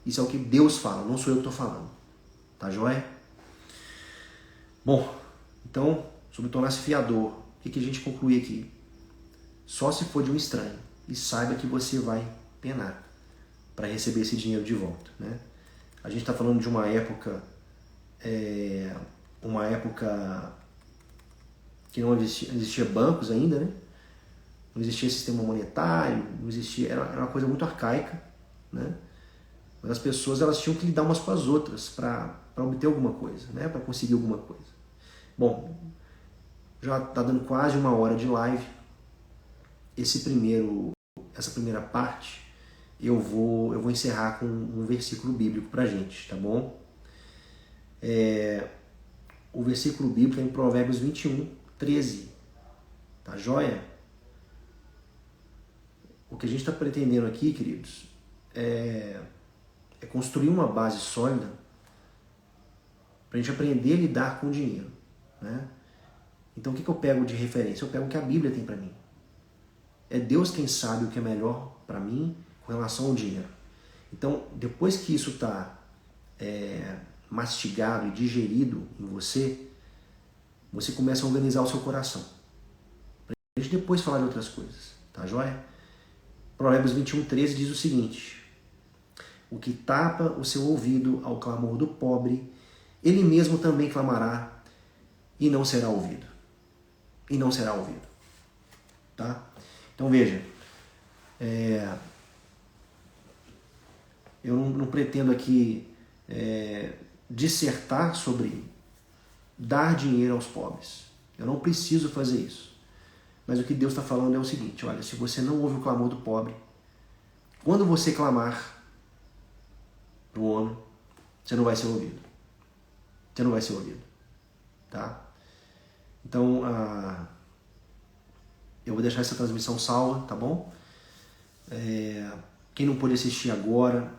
Isso é o que Deus fala, não sou eu que estou falando. Tá joia? Bom, então, sobre tornar-se fiador, o que a gente conclui aqui? Só se for de um estranho. E saiba que você vai penar para receber esse dinheiro de volta. Né? A gente está falando de uma época que não existia bancos ainda, né? Não existia sistema monetário, não existia, era uma coisa muito arcaica, né? Mas as pessoas elas tinham que lidar umas com as outras para obter alguma coisa, né? Para conseguir alguma coisa. Bom, já está dando quase 1 hora de live. Essa primeira parte eu vou encerrar com um versículo bíblico para a gente, tá bom? O versículo bíblico é em Provérbios 21, 13. Tá joia? O que a gente está pretendendo aqui, queridos, é construir uma base sólida para a gente aprender a lidar com o dinheiro. Né? Então o que eu pego de referência? Eu pego o que a Bíblia tem para mim. É Deus quem sabe o que é melhor para mim com relação ao dinheiro. Então, depois que isso está mastigado e digerido em você, você começa a organizar o seu coração. Para a gente depois falar de outras coisas. Tá joia? Provérbios 21, 13 diz o seguinte: o que tapa o seu ouvido ao clamor do pobre, ele mesmo também clamará e não será ouvido. E não será ouvido. Tá? Então veja, eu não pretendo aqui dissertar sobre dar dinheiro aos pobres. Eu não preciso fazer isso. Mas o que Deus está falando é o seguinte: olha, se você não ouve o clamor do pobre, quando você clamar para o homem, você não vai ser ouvido. Você não vai ser ouvido. Tá? Então, eu vou deixar essa transmissão salva, tá bom? Quem não pôde assistir agora,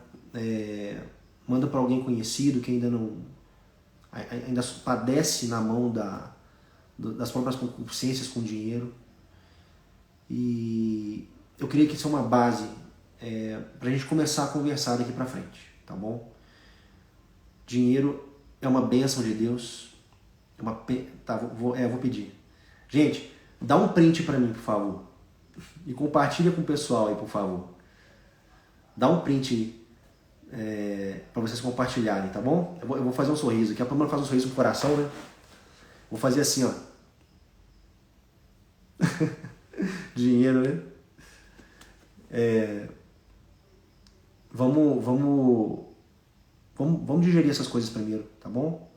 manda para alguém conhecido que ainda padece na mão das próprias concupiscências com dinheiro. E eu queria que isso é uma base para a gente começar a conversar daqui para frente, tá bom? Dinheiro é uma bênção de Deus. Vou pedir. Gente, dá um print para mim, por favor. E compartilha com o pessoal aí, por favor. Dá um print para vocês compartilharem, tá bom? Eu vou fazer um sorriso aqui. A Pamela faz um sorriso no coração, né? Vou fazer assim, ó. Dinheiro, né? vamos digerir essas coisas primeiro, tá bom?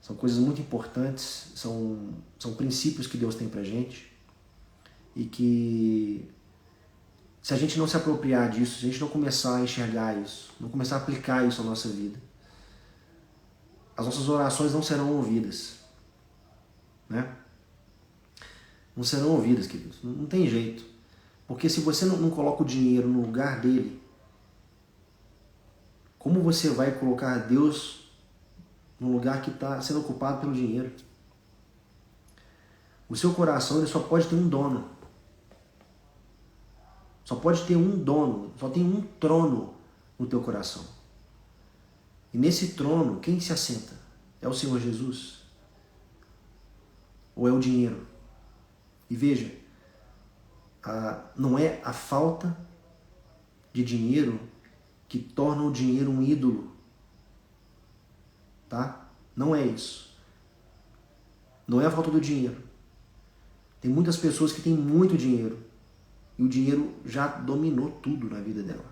São coisas muito importantes, são princípios que Deus tem pra gente e que se a gente não se apropriar disso, se a gente não começar a enxergar isso, não começar a aplicar isso à nossa vida, as nossas orações não serão ouvidas, né? Não serão ouvidas, queridos. Não tem jeito. Porque se você não coloca o dinheiro no lugar dele, como você vai colocar Deus no lugar que está sendo ocupado pelo dinheiro? O seu coração ele só pode ter um dono. Só pode ter um dono, só tem um trono no teu coração. E nesse trono, quem se assenta? É o Senhor Jesus? Ou é o dinheiro? E veja, não é a falta de dinheiro que torna o dinheiro um ídolo. Tá? Não é isso. Não é a falta do dinheiro. Tem muitas pessoas que têm muito dinheiro e o dinheiro já dominou tudo na vida dela.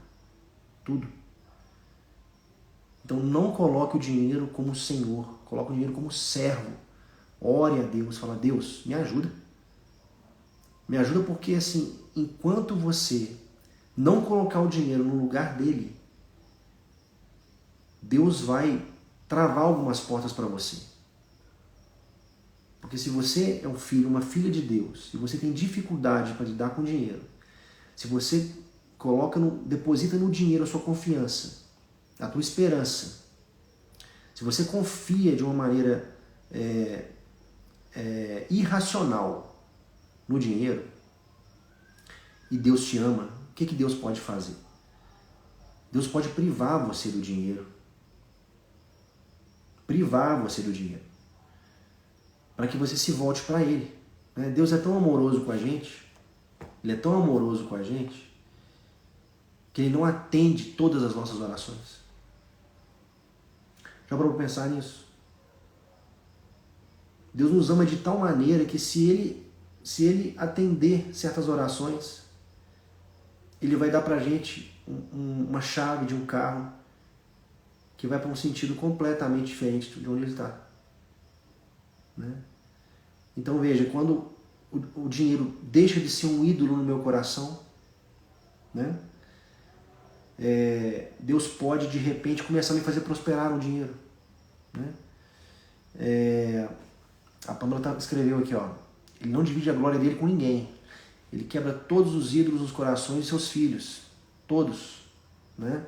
Tudo. Então não coloque o dinheiro como Senhor, coloque o dinheiro como servo. Ore a Deus, fala: Deus, me ajuda. Me ajuda porque assim, enquanto você não colocar o dinheiro no lugar dele, Deus vai travar algumas portas para você. Porque se você é um filho, uma filha de Deus, e você tem dificuldade para lidar com dinheiro, se você deposita no dinheiro a sua confiança, a tua esperança, se você confia de uma maneira irracional no dinheiro, e Deus te ama, o que Deus pode fazer? Deus pode privar você do dinheiro. Privar você do dinheiro. Para que você se volte para Ele. Deus é tão amoroso com a gente, Ele é tão amoroso com a gente, que Ele não atende todas as nossas orações. Já parou para pensar nisso? Deus nos ama de tal maneira que se Ele atender certas orações, Ele vai dar para a gente uma chave de um carro que vai para um sentido completamente diferente de onde ele está. Né? Então veja, quando o dinheiro deixa de ser um ídolo no meu coração, né? Deus pode de repente começar a me fazer prosperar o dinheiro. Né? A Pamela escreveu aqui, ó, ele não divide a glória dele com ninguém. Ele quebra todos os ídolos nos corações de seus filhos. Todos. Né?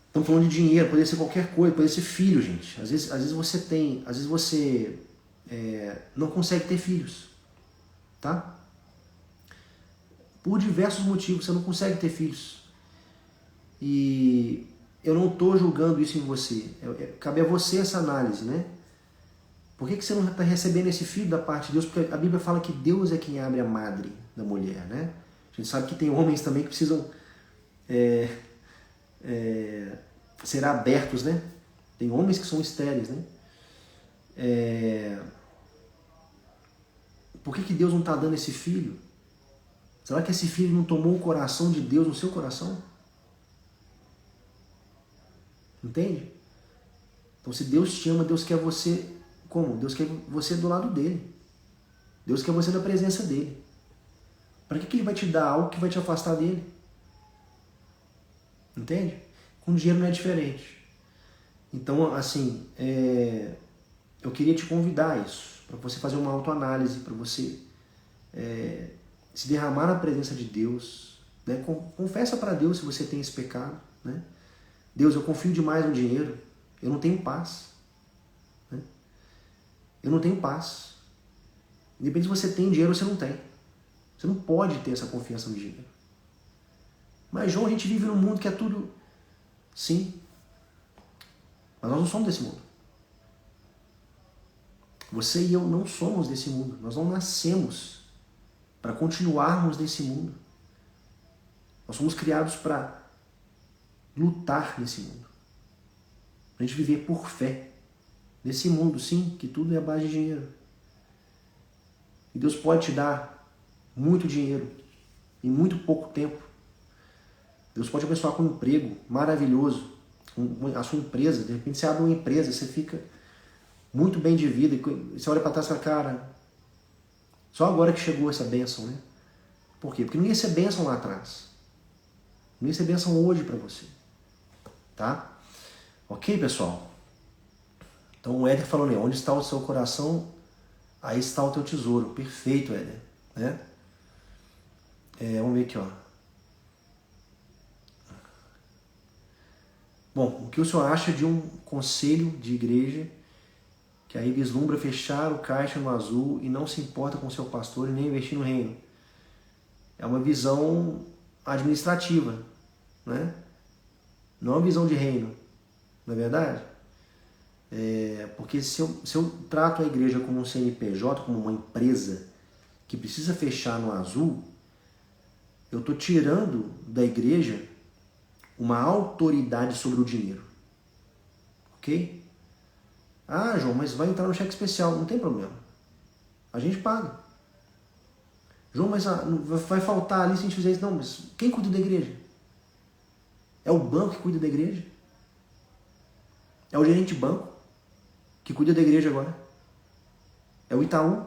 Estamos falando de dinheiro, poderia ser qualquer coisa, poderia ser filho, gente. Às vezes você não consegue ter filhos. Tá? Por diversos motivos, você não consegue ter filhos. E eu não estou julgando isso em você. Cabe a você essa análise, né? Por que você não está recebendo esse filho da parte de Deus? Porque a Bíblia fala que Deus é quem abre a madre da mulher, né? A gente sabe que tem homens também que precisam ser abertos, né? Tem homens que são estéreis, né? Por que Deus não está dando esse filho? Será que esse filho não tomou o coração de Deus no seu coração? Entende? Então se Deus te ama, Deus quer você como? Deus quer você do lado dele. Deus quer você na presença dele. Para que Ele vai te dar algo que vai te afastar dele? Entende? Com dinheiro não é diferente. Então, assim, eu queria te convidar a isso, para você fazer uma autoanálise, para você se derramar na presença de Deus. Né? Confessa para Deus se você tem esse pecado. Né? Deus, eu confio demais no dinheiro, eu não tenho paz. Né? Eu não tenho paz. Independente se você tem dinheiro ou você não tem. Você não pode ter essa confiança no dinheiro. Mas, João, a gente vive num mundo que é tudo... Sim. Mas nós não somos desse mundo. Você e eu não somos desse mundo. Nós não nascemos para continuarmos nesse mundo. Nós somos criados para lutar nesse mundo. Para a gente viver por fé. Nesse mundo, sim, que tudo é a base de dinheiro. E Deus pode te dar muito dinheiro em muito pouco tempo. Deus pode abençoar com um emprego maravilhoso. A sua empresa, de repente você abre uma empresa, você fica muito bem de vida. E você olha para trás e fala, cara, só agora que chegou essa bênção, né? Por quê? Porque não ia ser bênção lá atrás. Não ia ser bênção hoje para você. Tá? Ok, pessoal? Então o Éder falou, né? Onde está o seu coração, aí está o teu tesouro. Perfeito, Éder. Né? Vamos ver aqui, ó. Bom, o que o senhor acha de um conselho de igreja que aí vislumbra fechar o caixa no azul e não se importa com seu pastor e nem investir no reino? É uma visão administrativa, né? Não é uma visão de reino, não é verdade? Porque se eu trato a igreja como um CNPJ, como uma empresa que precisa fechar no azul, eu estou tirando da igreja uma autoridade sobre o dinheiro. Ok? Ah, João, mas vai entrar no cheque especial. Não tem problema. A gente paga. João, mas vai faltar ali se a gente fizer isso. Não, mas quem cuida da igreja? É o banco que cuida da igreja? É o gerente de banco que cuida da igreja agora? É o Itaú?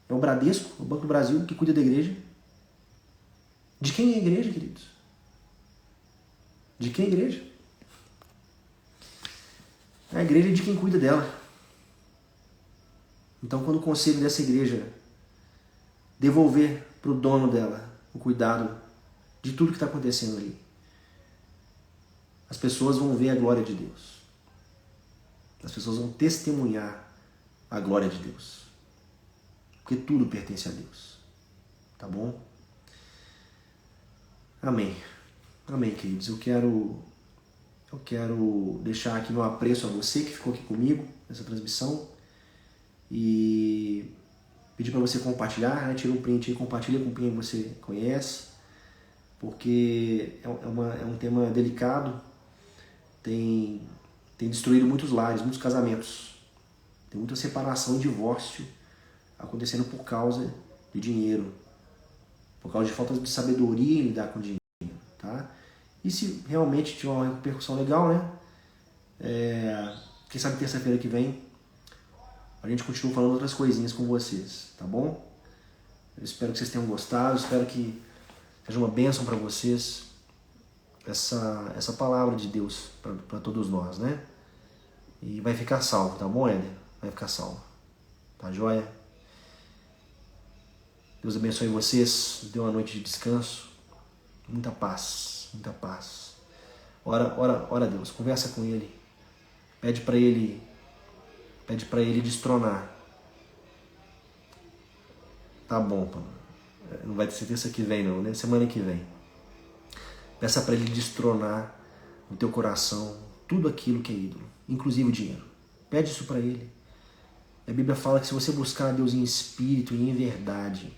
É o Bradesco, o Banco do Brasil, que cuida da igreja? De quem é a igreja, queridos? De quem é a igreja? A igreja é de quem cuida dela. Então, quando o conselho dessa igreja devolver para o dono dela o cuidado de tudo que está acontecendo ali, as pessoas vão ver a glória de Deus. As pessoas vão testemunhar a glória de Deus. Porque tudo pertence a Deus. Tá bom? Amém. Amém, queridos. Eu quero deixar aqui meu apreço a você que ficou aqui comigo nessa transmissão e pedir para você compartilhar, né? Tira um print e compartilha com quem você conhece, porque é um tema delicado, tem destruído muitos lares, muitos casamentos, tem muita separação e divórcio acontecendo por causa de dinheiro, por causa de falta de sabedoria em lidar com dinheiro, tá? E se realmente tiver uma repercussão legal, né? Quem sabe terça-feira que vem a gente continua falando outras coisinhas com vocês, tá bom? Eu espero que vocês tenham gostado, espero que seja uma bênção para vocês essa palavra de Deus para todos nós, né? E vai ficar salvo, tá bom, Éder? Vai ficar salvo. Tá joia? Deus abençoe vocês, dê uma noite de descanso, muita paz, muita paz. Ora a Deus, conversa com Ele, pede para Ele destronar. Tá bom, pô. Não vai ser terça que vem não, né? Semana que vem. Peça para Ele destronar no teu coração tudo aquilo que é ídolo, inclusive o dinheiro. Pede isso para Ele. A Bíblia fala que se você buscar a Deus em espírito e em verdade,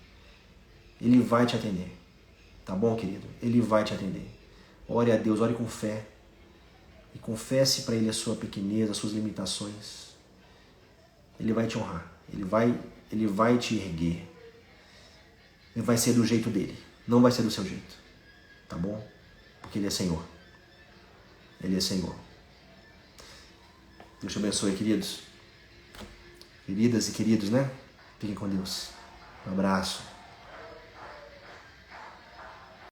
Ele vai te atender. Tá bom, querido? Ele vai te atender. Ore a Deus, ore com fé. E confesse para Ele a sua pequenez, as suas limitações. Ele vai te honrar. Ele vai te erguer. Ele vai ser do jeito dele. Não vai ser do seu jeito. Tá bom? Porque Ele é Senhor. Ele é Senhor. Deus te abençoe, queridos. Queridas e queridos, né? Fiquem com Deus. Um abraço.